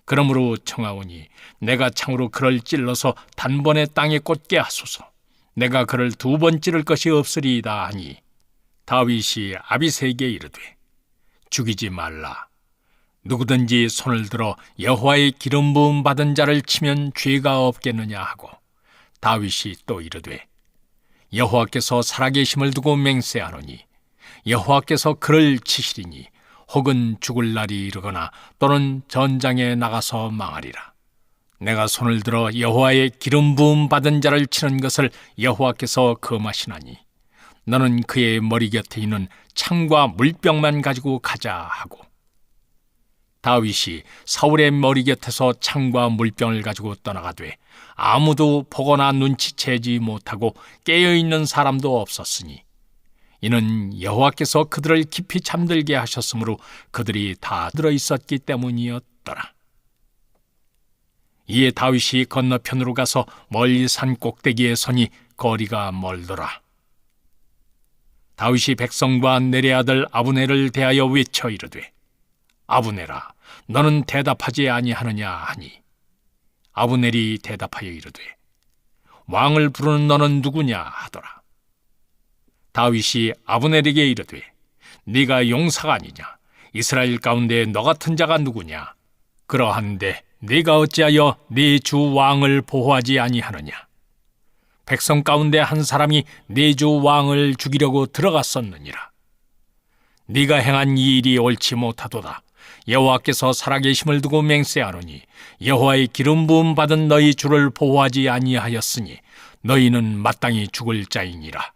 그러므로 청하오니 내가 창으로 그를 찔러서 단번에 땅에 꽂게 하소서. 내가 그를 2번 찌를 것이 없으리이다 하니 다윗이 아비새에게 이르되 죽이지 말라. 누구든지 손을 들어 여호와의 기름 부음 받은 자를 치면 죄가 없겠느냐 하고 다윗이 또 이르되 여호와께서 살아계심을 두고 맹세하노니 여호와께서 그를 치시리니 혹은 죽을 날이 이르거나 또는 전장에 나가서 망하리라. 내가 손을 들어 여호와의 기름 부음 받은 자를 치는 것을 여호와께서 금하시나니 너는 그의 머리 곁에 있는 창과 물병만 가지고 가자 하고 다윗이 사울의 머리 곁에서 창과 물병을 가지고 떠나가되 아무도 보거나 눈치채지 못하고 깨어있는 사람도 없었으니 이는 여호와께서 그들을 깊이 잠들게 하셨으므로 그들이 다 들어있었기 때문이었더라. 이에 다윗이 건너편으로 가서 멀리 산 꼭대기에 서니 거리가 멀더라. 다윗이 백성과 넬의 아들 아브넬을 대하여 외쳐 이르되 아브넬아 너는 대답하지 아니하느냐 하니 아브넬이 대답하여 이르되 왕을 부르는 너는 누구냐 하더라. 다윗이 아브넬에게 이르되 네가 용사가 아니냐? 이스라엘 가운데 너 같은 자가 누구냐? 그러한데 네가 어찌하여 네 주 왕을 보호하지 아니하느냐? 백성 가운데 한 사람이 네 주 왕을 죽이려고 들어갔었느니라. 네가 행한 이 일이 옳지 못하도다. 여호와께서 살아계심을 두고 맹세하노니 여호와의 기름 부음 받은 너희 주를 보호하지 아니하였으니 너희는 마땅히 죽을 자이니라.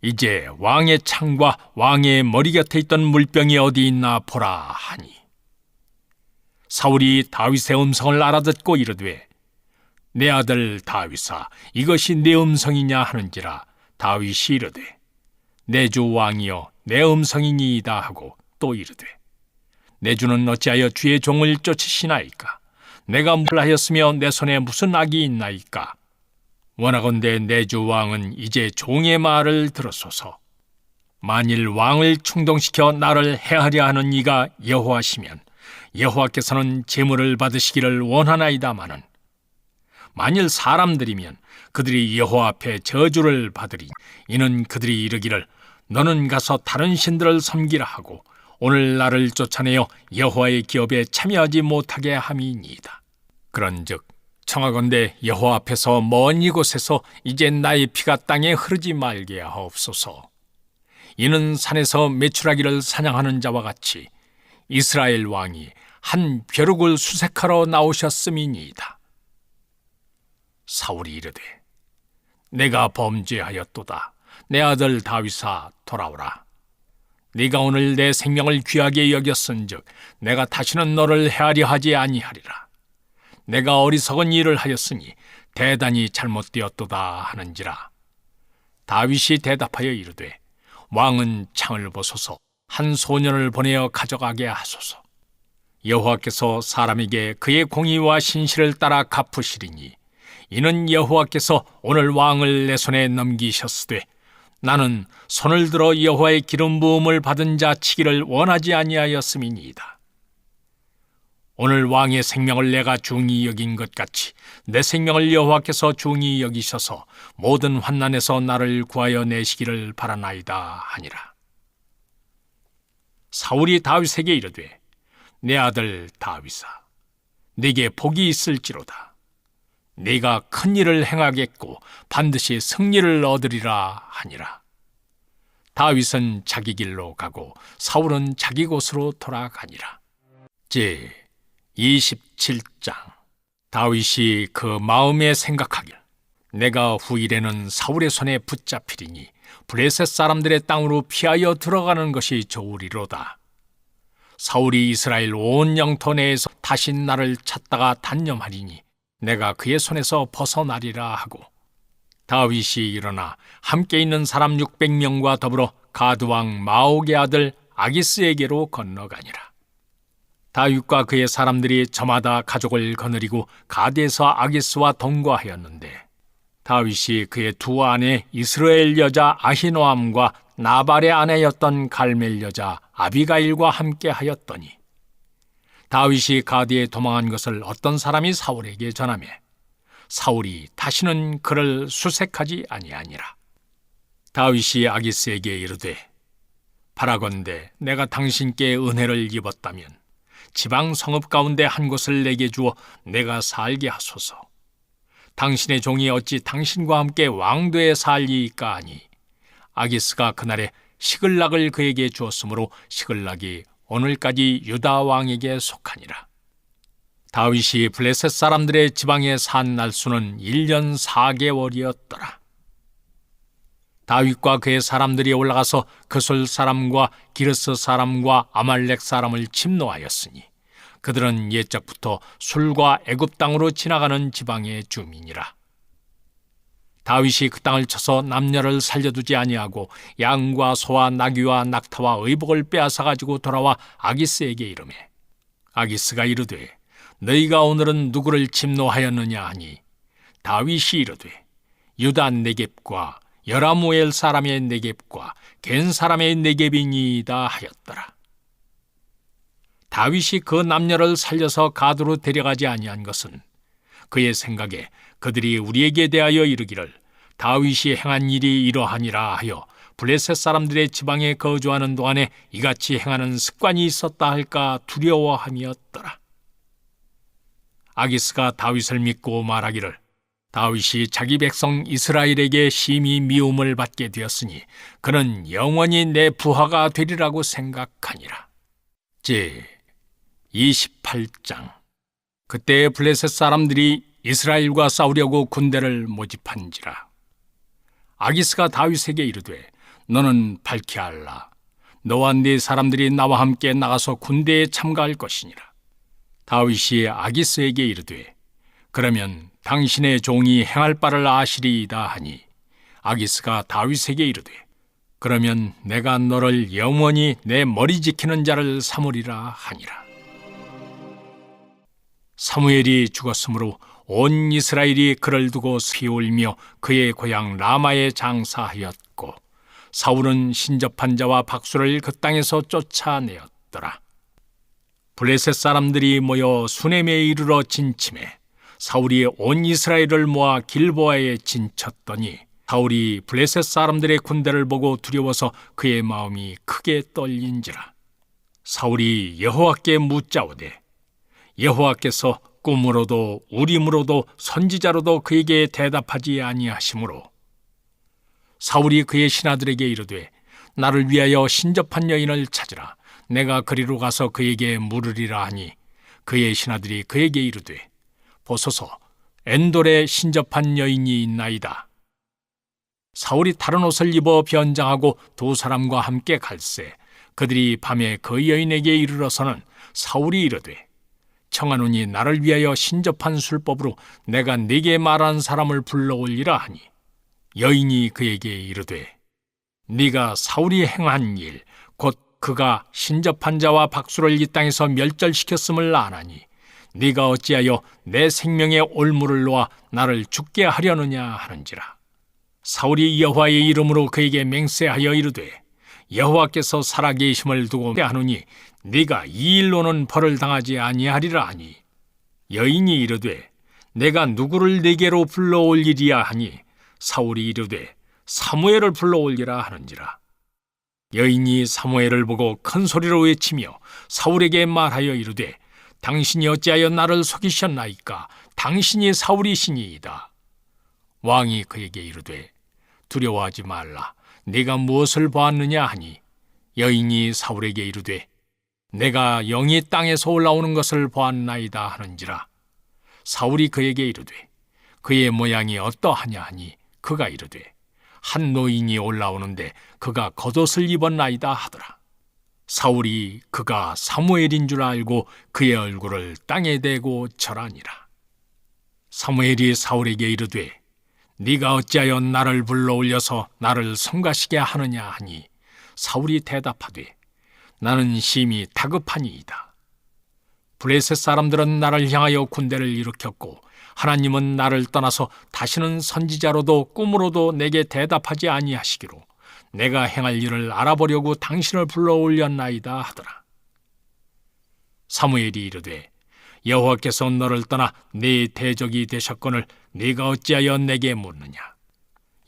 이제 왕의 창과 왕의 머리 곁에 있던 물병이 어디 있나 보라 하니 사울이 다윗의 음성을 알아듣고 이르되 내 아들 다윗아 이것이 네 음성이냐 하는지라. 다윗이 이르되 내 주 왕이여 내 음성이니이다 하고 또 이르되 내 주는 어찌하여 주의 종을 쫓으시나이까? 내가 뭘 하였으며 내 손에 무슨 악이 있나이까? 원하건대 내 주 왕은 이제 종의 말을 들으소서. 만일 왕을 충동시켜 나를 해하려 하는 이가 여호와시면 여호와께서는 제물을 받으시기를 원하나이다마는 만일 사람들이면 그들이 여호와 앞에 저주를 받으리. 이는 그들이 이르기를 너는 가서 다른 신들을 섬기라 하고 오늘 나를 쫓아내어 여호와의 기업에 참여하지 못하게 함이니이다. 그런즉 청하건대 여호와 앞에서 먼 이곳에서 이제 나의 피가 땅에 흐르지 말게 하옵소서. 이는 산에서 메추라기를 사냥하는 자와 같이 이스라엘 왕이 한 벼룩을 수색하러 나오셨음이니이다. 사울이 이르되 내가 범죄하였도다. 내 아들 다윗아 돌아오라. 네가 오늘 내 생명을 귀하게 여겼은즉 내가 다시는 너를 해하려 하지 아니하리라. 내가 어리석은 일을 하였으니 대단히 잘못되었도다 하는지라. 다윗이 대답하여 이르되 왕은 창을 보소서. 한 소년을 보내어 가져가게 하소서. 여호와께서 사람에게 그의 공의와 신실을 따라 갚으시리니 이는 여호와께서 오늘 왕을 내 손에 넘기셨으되 나는 손을 들어 여호와의 기름 부음을 받은 자 치기를 원하지 아니하였음이니이다. 오늘 왕의 생명을 내가 중히 여긴 것 같이 내 생명을 여호와께서 중히 여기셔서 모든 환난에서 나를 구하여 내시기를 바라나이다 하니라. 사울이 다윗에게 이르되 내 아들 다윗아 네게 복이 있을지로다. 네가 큰 일을 행하겠고 반드시 승리를 얻으리라 하니라. 다윗은 자기 길로 가고 사울은 자기 곳으로 돌아가니라. 제 27장. 다윗이 그 마음에 생각하길 내가 후일에는 사울의 손에 붙잡히리니 블레셋 사람들의 땅으로 피하여 들어가는 것이 좋으리로다. 사울이 이스라엘 온 영토 내에서 다시 나를 찾다가 단념하리니 내가 그의 손에서 벗어나리라 하고 다윗이 일어나 함께 있는 사람 600명과 더불어 가드왕 마옥의 아들 아기스에게로 건너가니라. 다윗과 그의 사람들이 저마다 가족을 거느리고 가드에서 아기스와 동거하였는데 다윗이 그의 두 아내 이스라엘 여자 아히노암과 나발의 아내였던 갈멜 여자 아비가일과 함께 하였더니 다윗이 가드에 도망한 것을 어떤 사람이 사울에게 전하매 사울이 다시는 그를 수색하지 아니하니라. 다윗이 아기스에게 이르되 바라건대 내가 당신께 은혜를 입었다면 지방 성읍 가운데 한 곳을 내게 주어 내가 살게 하소서. 당신의 종이 어찌 당신과 함께 왕도에 살리이까 하니 아기스가 그날에 시글락을 그에게 주었으므로 시글락이 오늘까지 유다 왕에게 속하니라. 다윗이 블레셋 사람들의 지방에 산 날수는 1년 4개월이었더라. 다윗과 그의 사람들이 올라가서 그솔 사람과 기르스 사람과 아말렉 사람을 침노하였으니 그들은 옛적부터 술과 애굽 땅으로 지나가는 지방의 주민이라. 다윗이 그 땅을 쳐서 남녀를 살려두지 아니하고 양과 소와 나귀와 낙타와 의복을 빼앗아 가지고 돌아와 아기스에게 이르매 아기스가 이르되 너희가 오늘은 누구를 침노하였느냐 하니 다윗이 이르되 유다 네겝과 여라무엘 사람의 네겝과 겐 사람의 네겝이니이다 하였더라. 다윗이 그 남녀를 살려서 가드로 데려가지 아니한 것은 그의 생각에 그들이 우리에게 대하여 이르기를 다윗이 행한 일이 이러하니라 하여 블레셋 사람들의 지방에 거주하는 동안에 이같이 행하는 습관이 있었다 할까 두려워함이었더라. 아기스가 다윗을 믿고 말하기를 다윗이 자기 백성 이스라엘에게 심히 미움을 받게 되었으니 그는 영원히 내 부하가 되리라고 생각하니라. 제 28장. 그때 블레셋 사람들이 이스라엘과 싸우려고 군대를 모집한지라. 아기스가 다윗에게 이르되 너는 밝히 알라. 너와 네 사람들이 나와 함께 나가서 군대에 참가할 것이니라. 다윗이 아기스에게 이르되 그러면 당신의 종이 행할 바를 아시리이다 하니 아기스가 다윗에게 이르되 그러면 내가 너를 영원히 내 머리 지키는 자를 삼으리라 하니라. 사무엘이 죽었으므로 온 이스라엘이 그를 두고 피울며 그의 고향 라마에 장사하였고 사울은 신접한 자와 박수를 그 땅에서 쫓아내었더라. 블레셋 사람들이 모여 수넴에 이르러 진침해 사울이 온 이스라엘을 모아 길보아에 진쳤더니 사울이 블레셋 사람들의 군대를 보고 두려워서 그의 마음이 크게 떨린지라. 사울이 여호와께 묻자오되 여호와께서 꿈으로도 우림으로도 선지자로도 그에게 대답하지 아니하시므로 사울이 그의 신하들에게 이르되 나를 위하여 신접한 여인을 찾으라. 내가 그리로 가서 그에게 물으리라 하니 그의 신하들이 그에게 이르되 보소서 엔돌에 신접한 여인이 있나이다. 사울이 다른 옷을 입어 변장하고 두 사람과 함께 갈새 그들이 밤에 그 여인에게 이르러서는 사울이 이르되 청하노니 나를 위하여 신접한 술법으로 내가 네게 말한 사람을 불러올리라 하니 여인이 그에게 이르되 네가 사울이 행한 일 곧 그가 신접한 자와 박수를 이 땅에서 멸절시켰음을 아나니 네가 어찌하여 내 생명의 올무를 놓아 나를 죽게 하려느냐 하는지라. 사울이 여호와의 이름으로 그에게 맹세하여 이르되 여호와께서 살아계심을 두고 하노니 네가 이 일로는 벌을 당하지 아니하리라 하니 여인이 이르되 내가 누구를 네게로 불러올리리야 하니 사울이 이르되 사무엘을 불러올리라 하는지라. 여인이 사무엘을 보고 큰 소리로 외치며 사울에게 말하여 이르되 당신이 어찌하여 나를 속이셨나이까? 당신이 사울이시니이다. 왕이 그에게 이르되 두려워하지 말라. 네가 무엇을 보았느냐 하니 여인이 사울에게 이르되 내가 영이 땅에서 올라오는 것을 보았나이다 하는지라. 사울이 그에게 이르되 그의 모양이 어떠하냐 하니 그가 이르되 한 노인이 올라오는데 그가 겉옷을 입었나이다 하더라. 사울이 그가 사무엘인 줄 알고 그의 얼굴을 땅에 대고 절하니라. 사무엘이 사울에게 이르되 네가 어찌하여 나를 불러올려서 나를 성가시게 하느냐 하니 사울이 대답하되 나는 심히 다급하니이다. 블레셋 사람들은 나를 향하여 군대를 일으켰고 하나님은 나를 떠나서 다시는 선지자로도 꿈으로도 내게 대답하지 아니하시기로 내가 행할 일을 알아보려고 당신을 불러올렸나이다 하더라. 사무엘이 이르되 여호와께서 너를 떠나 네 대적이 되셨거늘 네가 어찌하여 내게 묻느냐.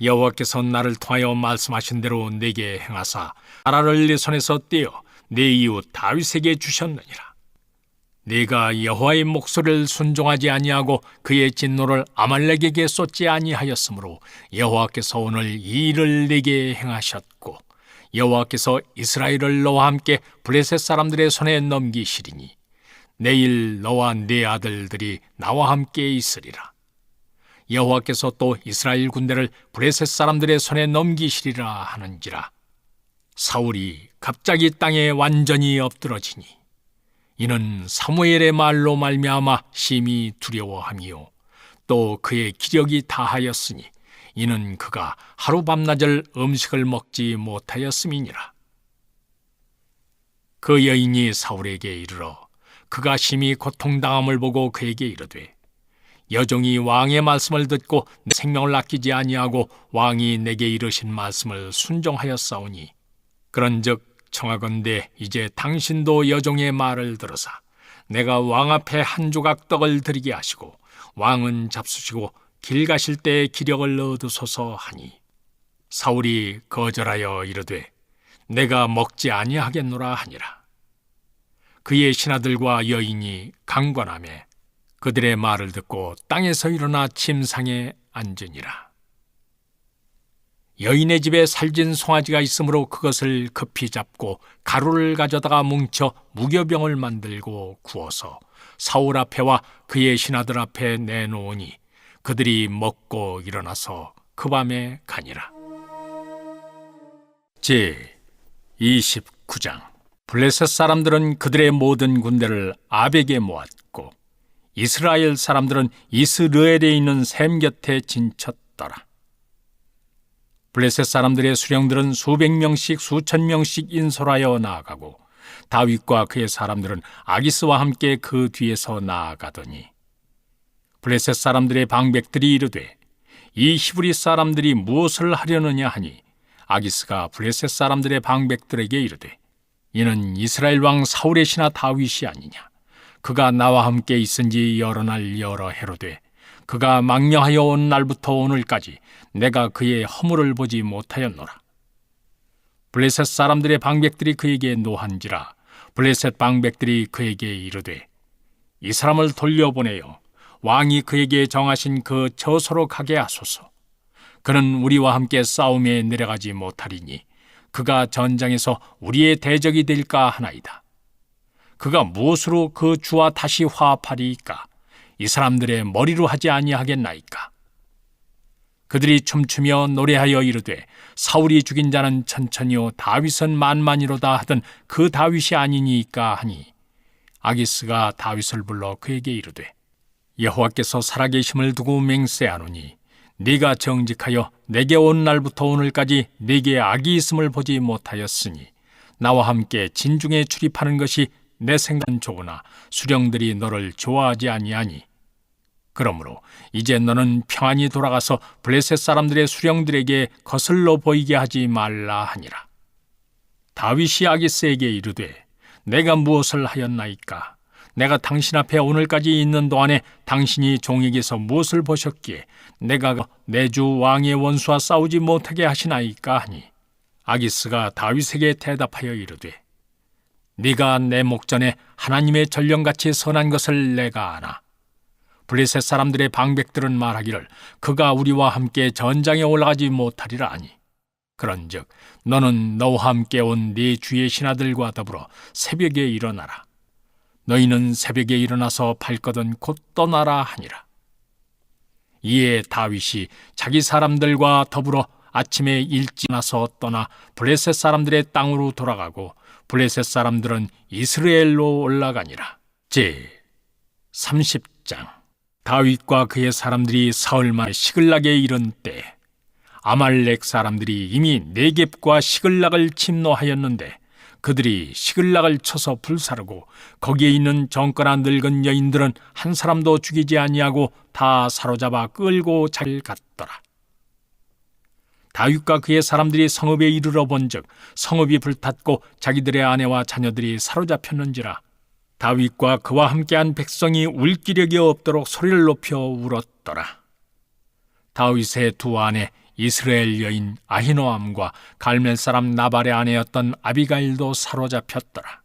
여호와께서 나를 통하여 말씀하신 대로 내게 행하사 나라를 내 손에서 떼어 내 이웃 다윗에게 주셨느니라. 네가 여호와의 목소리를 순종하지 아니하고 그의 진노를 아말렉에게 쏟지 아니하였으므로 여호와께서 오늘 이 일을 네게 행하셨고 여호와께서 이스라엘을 너와 함께 블레셋 사람들의 손에 넘기시리니 내일 너와 네 아들들이 나와 함께 있으리라. 여호와께서 또 이스라엘 군대를 블레셋 사람들의 손에 넘기시리라 하는지라. 사울이 갑자기 땅에 완전히 엎드러지니 이는 사무엘의 말로 말미암아 심히 두려워하며 또 그의 기력이 다하였으니 이는 그가 하루 밤낮을 음식을 먹지 못하였음이니라. 그 여인이 사울에게 이르러 그가 심히 고통당함을 보고 그에게 이르되 여종이 왕의 말씀을 듣고 내 생명을 아끼지 아니하고 왕이 내게 이르신 말씀을 순종하였사오니 그런즉 청하건대 이제 당신도 여종의 말을 들으사 내가 왕 앞에 한 조각 떡을 드리게 하시고 왕은 잡수시고 길 가실 때에 기력을 얻으소서 하니 사울이 거절하여 이르되 내가 먹지 아니하겠노라 하니라. 그의 신하들과 여인이 강권하며 그들의 말을 듣고 땅에서 일어나 침상에 앉으니라. 여인의 집에 살진 송아지가 있으므로 그것을 급히 잡고 가루를 가져다가 뭉쳐 무교병을 만들고 구워서 사울 앞에와 그의 신하들 앞에 내놓으니 그들이 먹고 일어나서 그 밤에 가니라. 제 29장. 블레셋 사람들은 그들의 모든 군대를 아벡에 모았고 이스라엘 사람들은 이스르엘에 있는 셈 곁에 진쳤더라. 블레셋 사람들의 수령들은 수백 명씩 수천 명씩 인솔하여 나아가고 다윗과 그의 사람들은 아기스와 함께 그 뒤에서 나아가더니 블레셋 사람들의 방백들이 이르되 이 히브리 사람들이 무엇을 하려느냐 하니 아기스가 블레셋 사람들의 방백들에게 이르되 이는 이스라엘 왕 사울의 신하 다윗이 아니냐. 그가 나와 함께 있은지 여러 날 여러 해로되 그가 망명하여 온 날부터 오늘까지 내가 그의 허물을 보지 못하였노라. 블레셋 사람들의 방백들이 그에게 노한지라 블레셋 방백들이 그에게 이르되 이 사람을 돌려보내요 왕이 그에게 정하신 그 저소로 가게 하소서. 그는 우리와 함께 싸움에 내려가지 못하리니 그가 전장에서 우리의 대적이 될까 하나이다. 그가 무엇으로 그 주와 다시 화합하리이까? 이 사람들의 머리로 하지 아니하겠나이까? 그들이 춤추며 노래하여 이르되 사울이 죽인 자는 천천히요 다윗은 만만이로다 하던 그 다윗이 아니니까 하니 아기스가 다윗을 불러 그에게 이르되 여호와께서 살아계심을 두고 맹세하노니 네가 정직하여 내게 온 날부터 오늘까지 네게 악이 있음을 보지 못하였으니 나와 함께 진중에 출입하는 것이 내 생각은 좋으나 수령들이 너를 좋아하지 아니하니 그러므로 이제 너는 평안히 돌아가서 블레셋 사람들의 수령들에게 거슬러 보이게 하지 말라 하니라. 다윗이 아기스에게 이르되 내가 무엇을 하였나이까? 내가 당신 앞에 오늘까지 있는 동안에 당신이 종에게서 무엇을 보셨기에 내가 내 주 왕의 원수와 싸우지 못하게 하시나이까 하니 아기스가 다윗에게 대답하여 이르되 네가 내 목전에 하나님의 전령같이 선한 것을 내가 아나. 블레셋 사람들의 방백들은 말하기를 그가 우리와 함께 전장에 올라가지 못하리라 하니 그런즉 너는 너와 함께 온 네 주의 신하들과 더불어 새벽에 일어나라. 너희는 새벽에 일어나서 발거든 곧 떠나라 하니라. 이에 다윗이 자기 사람들과 더불어 아침에 일찍 나서 떠나 블레셋 사람들의 땅으로 돌아가고 블레셋 사람들은 이스라엘로 올라가니라. 제 30장. 다윗과 그의 사람들이 사흘만에 시글락에 이른 때 아말렉 사람들이 이미 네겝과 시글락을 침노하였는데 그들이 시글락을 쳐서 불사르고 거기에 있는 정권한 늙은 여인들은 한 사람도 죽이지 아니하고 다 사로잡아 끌고 잘 갔더라. 다윗과 그의 사람들이 성읍에 이르러 본즉 성읍이 불탔고 자기들의 아내와 자녀들이 사로잡혔는지라. 다윗과 그와 함께한 백성이 울 기력이 없도록 소리를 높여 울었더라. 다윗의 두 아내 이스라엘 여인 아히노암과 갈멜 사람 나발의 아내였던 아비가일도 사로잡혔더라.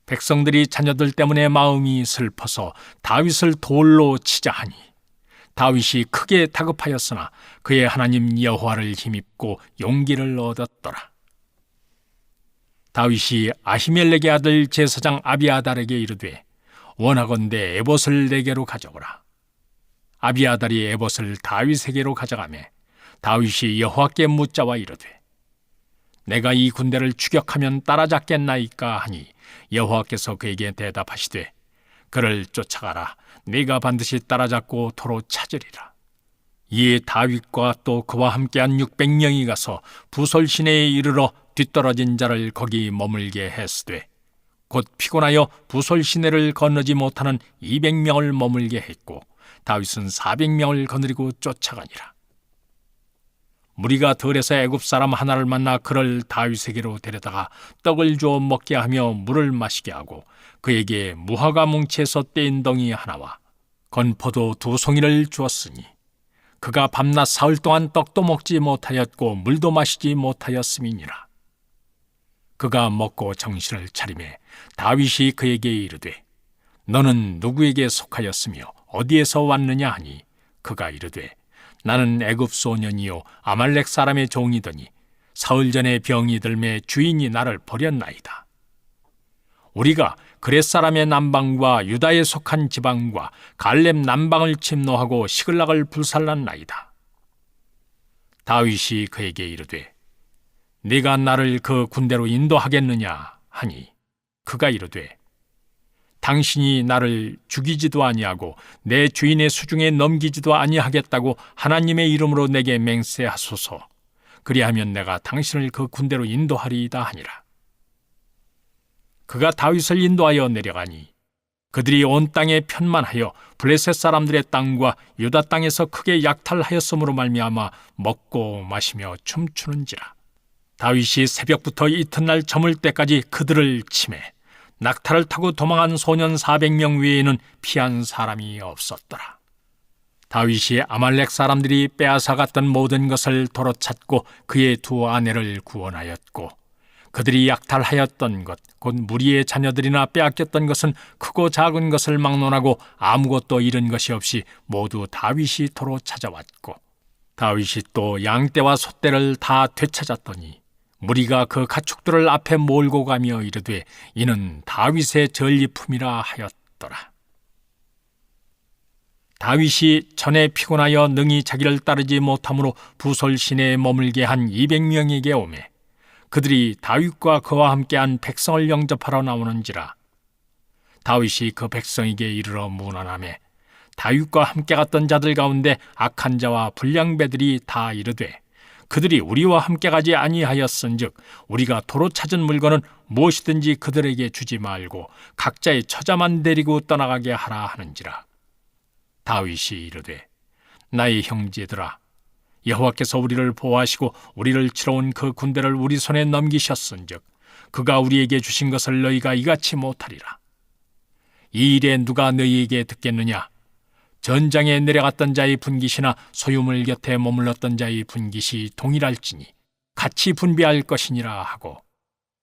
백성들이 자녀들 때문에 마음이 슬퍼서 다윗을 돌로 치자 하니 다윗이 크게 다급하였으나 그의 하나님 여호와를 힘입고 용기를 얻었더라. 다윗이 아히멜렉의 아들 제사장 아비아달에게 이르되 원하건대 에봇을 내게로 가져오라. 아비아달이 에봇을 다윗에게로 가져가매 다윗이 여호와께 묻자와 이르되 내가 이 군대를 추격하면 따라잡겠나이까 하니 여호와께서 그에게 대답하시되 그를 쫓아가라. 네가 반드시 따라잡고 도로 찾으리라. 이에 다윗과 또 그와 함께한 600명이 가서 부솔 시내에 이르러 뒤떨어진 자를 거기 머물게 했으되 곧 피곤하여 부솔 시내를 건너지 못하는 200명을 머물게 했고 다윗은 400명을 거느리고 쫓아가니라. 무리가 들에서 애굽 사람 하나를 만나 그를 다윗에게로 데려다가 떡을 주어 먹게 하며 물을 마시게 하고 그에게 무화과 뭉치에서 뗀 덩이 하나와 건포도 2송이를 주었으니 그가 밤낮 사흘 동안 떡도 먹지 못하였고 물도 마시지 못하였음이니라. 그가 먹고 정신을 차리매 다윗이 그에게 이르되 너는 누구에게 속하였으며 어디에서 왔느냐 하니 그가 이르되 나는 애굽 소년이요 아말렉 사람의 종이더니 사흘 전에 병이 들매 주인이 나를 버렸나이다. 우리가 그렛 사람의 남방과 유다에 속한 지방과 갈렙 남방을 침노하고 시글락을 불살랐나이다. 다윗이 그에게 이르되 네가 나를 그 군대로 인도하겠느냐 하니 그가 이르되 당신이 나를 죽이지도 아니하고 내 주인의 수중에 넘기지도 아니하겠다고 하나님의 이름으로 내게 맹세하소서. 그리하면 내가 당신을 그 군대로 인도하리이다 하니라. 그가 다윗을 인도하여 내려가니 그들이 온 땅에 편만하여 블레셋 사람들의 땅과 유다 땅에서 크게 약탈하였으므로 말미암아 먹고 마시며 춤추는지라. 다윗이 새벽부터 이튿날 저물 때까지 그들을 치매 낙타를 타고 도망한 소년 400명 외에는 피한 사람이 없었더라. 다윗이 아말렉 사람들이 빼앗아갔던 모든 것을 도로 찾고 그의 2 아내를 구원하였고 그들이 약탈하였던 것, 곧 무리의 자녀들이나 빼앗겼던 것은 크고 작은 것을 막론하고 아무것도 잃은 것이 없이 모두 다윗이 도로 찾아왔고 다윗이 또 양떼와 소떼를 다 되찾았더니 무리가 그 가축들을 앞에 몰고 가며 이르되 이는 다윗의 전리품이라 하였더라. 다윗이 전에 피곤하여 능히 자기를 따르지 못함으로 부솔 시내에 머물게 한 200명에게 오매 그들이 다윗과 그와 함께한 백성을 영접하러 나오는지라. 다윗이 그 백성에게 이르러 문안하매 다윗과 함께 갔던 자들 가운데 악한 자와 불량배들이 다 이르되 그들이 우리와 함께 가지 아니하였은즉 우리가 도로 찾은 물건은 무엇이든지 그들에게 주지 말고 각자의 처자만 데리고 떠나가게 하라 하는지라. 다윗이 이르되 나의 형제들아 여호와께서 우리를 보호하시고 우리를 치러 온 그 군대를 우리 손에 넘기셨은즉 그가 우리에게 주신 것을 너희가 이같이 못하리라. 이 일에 누가 너희에게 듣겠느냐? 전장에 내려갔던 자의 분깃이나 소유물 곁에 머물렀던 자의 분깃이 동일할지니 같이 분배할 것이니라 하고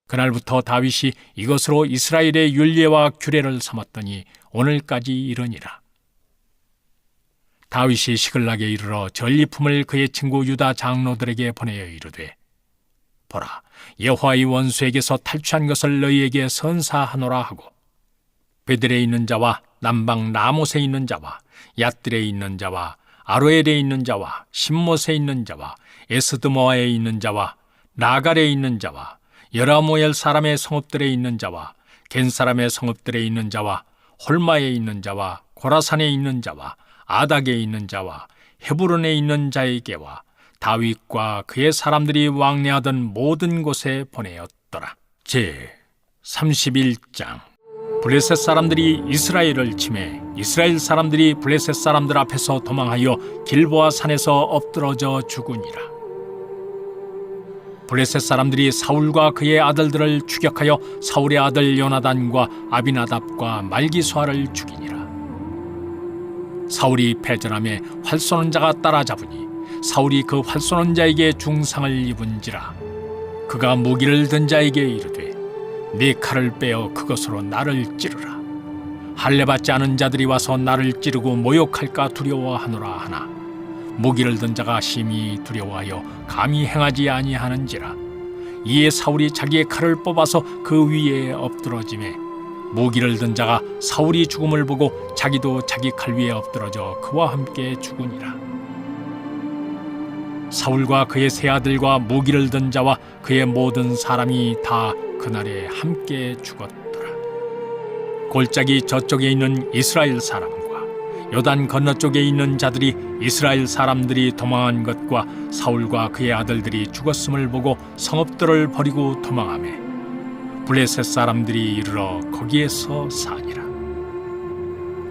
그날부터 다윗이 이것으로 이스라엘의 율례와 규례를 삼았더니 오늘까지 이르니라. 다윗이 시글락에 이르러 전리품을 그의 친구 유다 장로들에게 보내어 이르되 보라 여호와의 원수에게서 탈취한 것을 너희에게 선사하노라 하고 베들에 있는 자와 남방 라못에 있는 자와 얏들에 있는 자와 아로엘에 있는 자와 심못에 있는 자와 에스드모아에 있는 자와 라갈에 있는 자와 여라모엘 사람의 성읍들에 있는 자와 겐 사람의 성읍들에 있는 자와 홀마에 있는 자와 고라산에 있는 자와 아닥에 있는 자와 헤브론에 있는 자에게와 다윗과 그의 사람들이 왕래하던 모든 곳에 보내었더라. 제 31장. 블레셋 사람들이 이스라엘을 치매 이스라엘 사람들이 블레셋 사람들 앞에서 도망하여 길보아 산에서 엎드러져 죽으니라. 블레셋 사람들이 사울과 그의 아들들을 추격하여 사울의 아들 요나단과 아비나답과 말기수아를 죽이니라. 사울이 패전함에 활 쏘는 자가 따라잡으니 사울이 그 활 쏘는 자에게 중상을 입은지라. 그가 무기를 든 자에게 이르되 네 칼을 빼어 그것으로 나를 찌르라. 할례받지 않은 자들이 와서 나를 찌르고 모욕할까 두려워하노라 하나 무기를 든 자가 심히 두려워하여 감히 행하지 아니하는지라. 이에 사울이 자기의 칼을 뽑아서 그 위에 엎드러지매 무기를 든 자가 사울이 죽음을 보고 자기도 자기 칼 위에 엎드러져 그와 함께 죽으니라. 사울과 그의 세 아들과 무기를 든 자와 그의 모든 사람이 다 그날에 함께 죽었더라. 골짜기 저쪽에 있는 이스라엘 사람과 요단 건너쪽에 있는 자들이 이스라엘 사람들이 도망한 것과 사울과 그의 아들들이 죽었음을 보고 성읍들을 버리고 도망하매 블레셋 사람들이 이르러 거기에서 사니라.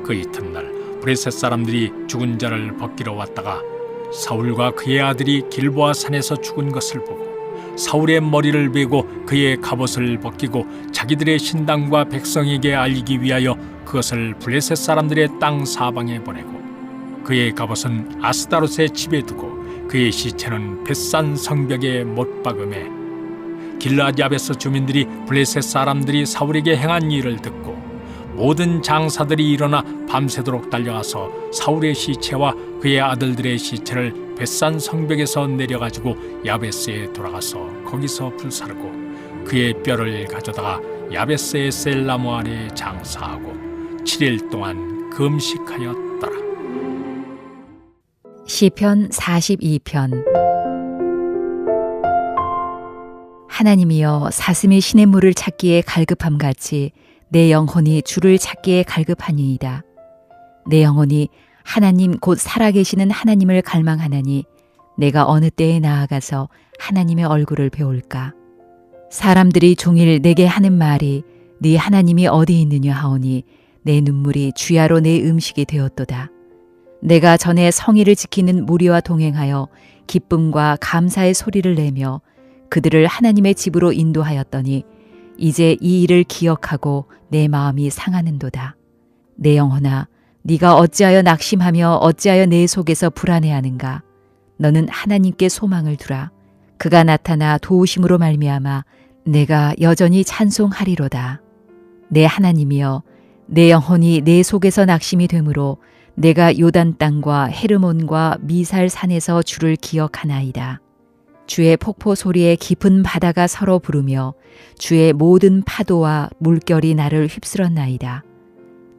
그 이튿날 블레셋 사람들이 죽은 자를 벗기러 왔다가 사울과 그의 아들이 길보아 산에서 죽은 것을 보고 사울의 머리를 베고 그의 갑옷을 벗기고 자기들의 신당과 백성에게 알리기 위하여 그것을 블레셋 사람들의 땅 사방에 보내고 그의 갑옷은 아스다롯의 집에 두고 그의 시체는 벳산 성벽에 못 박음에 길르앗 야베스 주민들이 블레셋 사람들이 사울에게 행한 일을 듣고 모든 장사들이 일어나 밤새도록 달려가서 사울의 시체와 그의 아들들의 시체를 벳산 성벽에서 내려가지고 야베스에 돌아가서 거기서 불사르고 그의 뼈를 가져다가 야베스의 셀나무 아래 장사하고 7일 동안 금식하였더라. 시편 42편. 하나님이여, 사슴이 시냇물을 찾기에 갈급함같이 내 영혼이 주를 찾기에 갈급하니이다. 내 영혼이 하나님 곧 살아계시는 하나님을 갈망하나니 내가 어느 때에 나아가서 하나님의 얼굴을 배울까. 사람들이 종일 내게 하는 말이 네 하나님이 어디 있느냐 하오니 내 눈물이 주야로 내 음식이 되었도다. 내가 전에 성의를 지키는 무리와 동행하여 기쁨과 감사의 소리를 내며 그들을 하나님의 집으로 인도하였더니 이제 이 일을 기억하고 내 마음이 상하는도다. 내 영혼아, 네가 어찌하여 낙심하며 어찌하여 내 속에서 불안해하는가. 너는 하나님께 소망을 두라. 그가 나타나 도우심으로 말미암아 내가 여전히 찬송하리로다. 내 하나님이여, 내 영혼이 내 속에서 낙심이 되므로 내가 요단 땅과 헤르몬과 미살 산에서 주를 기억하나이다. 주의 폭포 소리에 깊은 바다가 서로 부르며 주의 모든 파도와 물결이 나를 휩쓸었나이다.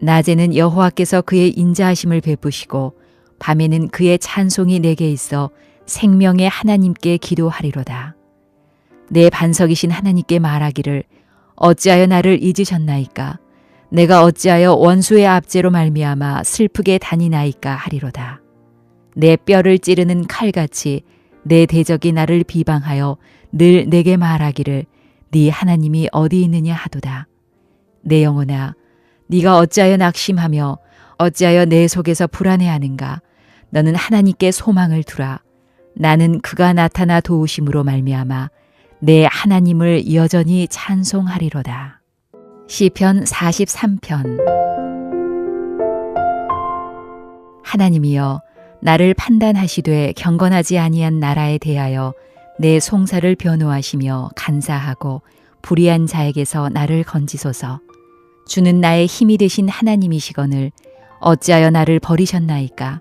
낮에는 여호와께서 그의 인자하심을 베푸시고 밤에는 그의 찬송이 내게 있어 생명의 하나님께 기도하리로다. 내 반석이신 하나님께 말하기를 어찌하여 나를 잊으셨나이까. 내가 어찌하여 원수의 압제로 말미암아 슬프게 다니나이까 하리로다. 내 뼈를 찌르는 칼같이 내 대적이 나를 비방하여 늘 내게 말하기를 네 하나님이 어디 있느냐 하도다. 내 영혼아, 네가 어찌하여 낙심하며 어찌하여 내 속에서 불안해하는가. 너는 하나님께 소망을 두라. 나는 그가 나타나 도우심으로 말미암아 내 하나님을 여전히 찬송하리로다. 시편 43편. 하나님이여, 나를 판단하시되 경건하지 아니한 나라에 대하여 내 송사를 변호하시며 간사하고 불의한 자에게서 나를 건지소서. 주는 나의 힘이 되신 하나님이시거늘 어찌하여 나를 버리셨나이까.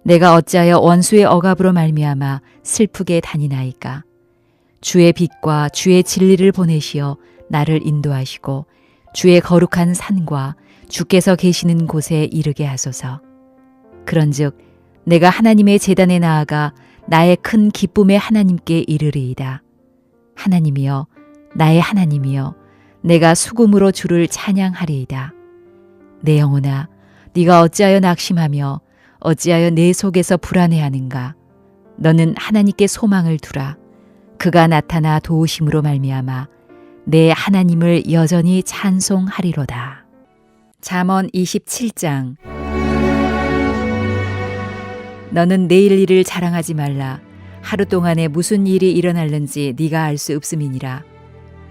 내가 어찌하여 원수의 억압으로 말미암아 슬프게 다니나이까. 주의 빛과 주의 진리를 보내시어 나를 인도하시고 주의 거룩한 산과 주께서 계시는 곳에 이르게 하소서. 그런즉 내가 하나님의 제단에 나아가 나의 큰 기쁨의 하나님께 이르리이다. 하나님이여, 나의 하나님이여, 내가 수금으로 주를 찬양하리이다. 내 영혼아, 네가 어찌하여 낙심하며 어찌하여 내 속에서 불안해하는가. 너는 하나님께 소망을 두라. 그가 나타나 도우심으로 말미암아 내 하나님을 여전히 찬송하리로다. 잠언 27장. 너는 내일 일을 자랑하지 말라. 하루 동안에 무슨 일이 일어날는지 네가 알 수 없음이니라.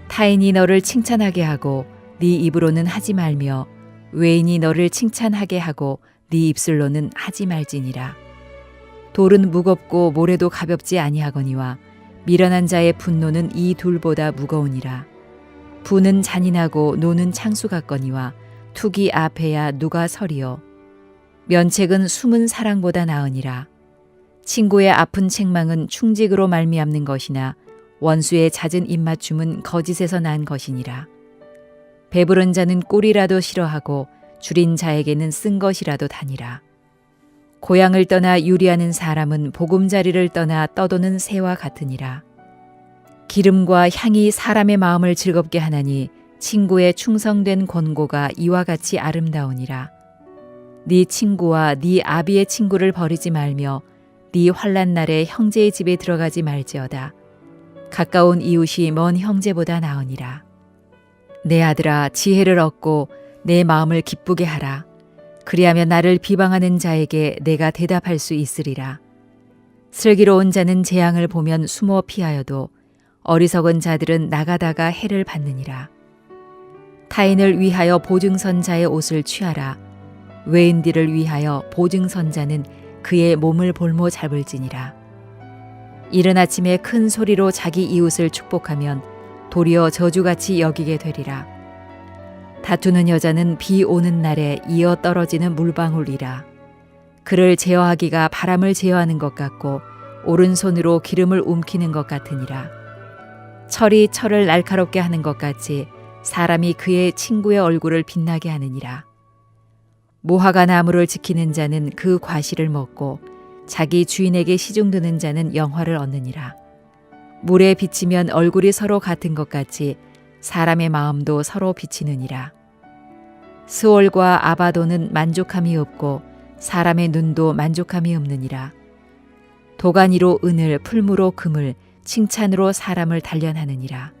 타인이 너를 칭찬하게 하고 네 입으로는 하지 말며 외인이 너를 칭찬하게 하고 네 입술로는 하지 말지니라. 돌은 무겁고 모래도 가볍지 아니하거니와 미련한 자의 분노는 이 둘보다 무거우니라. 부는 잔인하고 노는 창수 같거니와 투기 앞에야 누가 서리요. 면책은 숨은 사랑보다 나으니라. 친구의 아픈 책망은 충직으로 말미암는 것이나 원수의 잦은 입맞춤은 거짓에서 난 것이니라. 배부른 자는 꿀이라도 싫어하고 줄인 자에게는 쓴 것이라도 다니라. 고향을 떠나 유리하는 사람은 보금자리를 떠나 떠도는 새와 같으니라. 기름과 향이 사람의 마음을 즐겁게 하나니 친구의 충성된 권고가 이와 같이 아름다우니라. 네 친구와 네 아비의 친구를 버리지 말며 네 환난 날에 형제의 집에 들어가지 말지어다. 가까운 이웃이 먼 형제보다 나으니라. 내 아들아, 지혜를 얻고 내 마음을 기쁘게 하라. 그리하면 나를 비방하는 자에게 내가 대답할 수 있으리라. 슬기로운 자는 재앙을 보면 숨어 피하여도 어리석은 자들은 나가다가 해를 받느니라. 타인을 위하여 보증선자의 옷을 취하라. 외인들을 위하여 보증선자는 그의 몸을 볼모 잡을지니라. 이른 아침에 큰 소리로 자기 이웃을 축복하면 도리어 저주같이 여기게 되리라. 다투는 여자는 비 오는 날에 이어 떨어지는 물방울이라. 그를 제어하기가 바람을 제어하는 것 같고 오른손으로 기름을 움키는 것 같으니라. 철이 철을 날카롭게 하는 것 같이 사람이 그의 친구의 얼굴을 빛나게 하느니라. 무화과 나무를 지키는 자는 그 과실을 먹고 자기 주인에게 시중드는 자는 영화를 얻느니라. 물에 비치면 얼굴이 서로 같은 것 같이 사람의 마음도 서로 비치느니라. 스올과 아바도는 만족함이 없고 사람의 눈도 만족함이 없느니라. 도가니로 은을, 풀무로 금을, 칭찬으로 사람을 단련하느니라.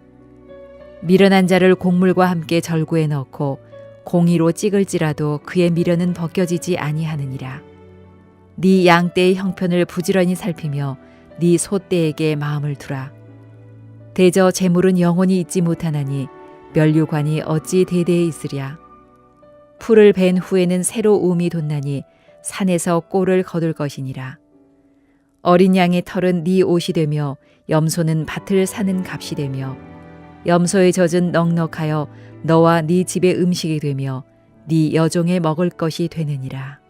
미련한 자를 곡물과 함께 절구에 넣고 공의로 찍을지라도 그의 미련은 벗겨지지 아니하느니라. 네 양떼의 형편을 부지런히 살피며 네 소떼에게 마음을 두라. 대저 재물은 영원히 잊지 못하나니 면류관이 어찌 대대에 있으랴. 풀을 벤 후에는 새로 우음이 돋나니 산에서 꼴을 거둘 것이니라. 어린 양의 털은 네 옷이 되며 염소는 밭을 사는 값이 되며 염소의 젖은 넉넉하여 너와 네 집의 음식이 되며 네 여종의 먹을 것이 되느니라.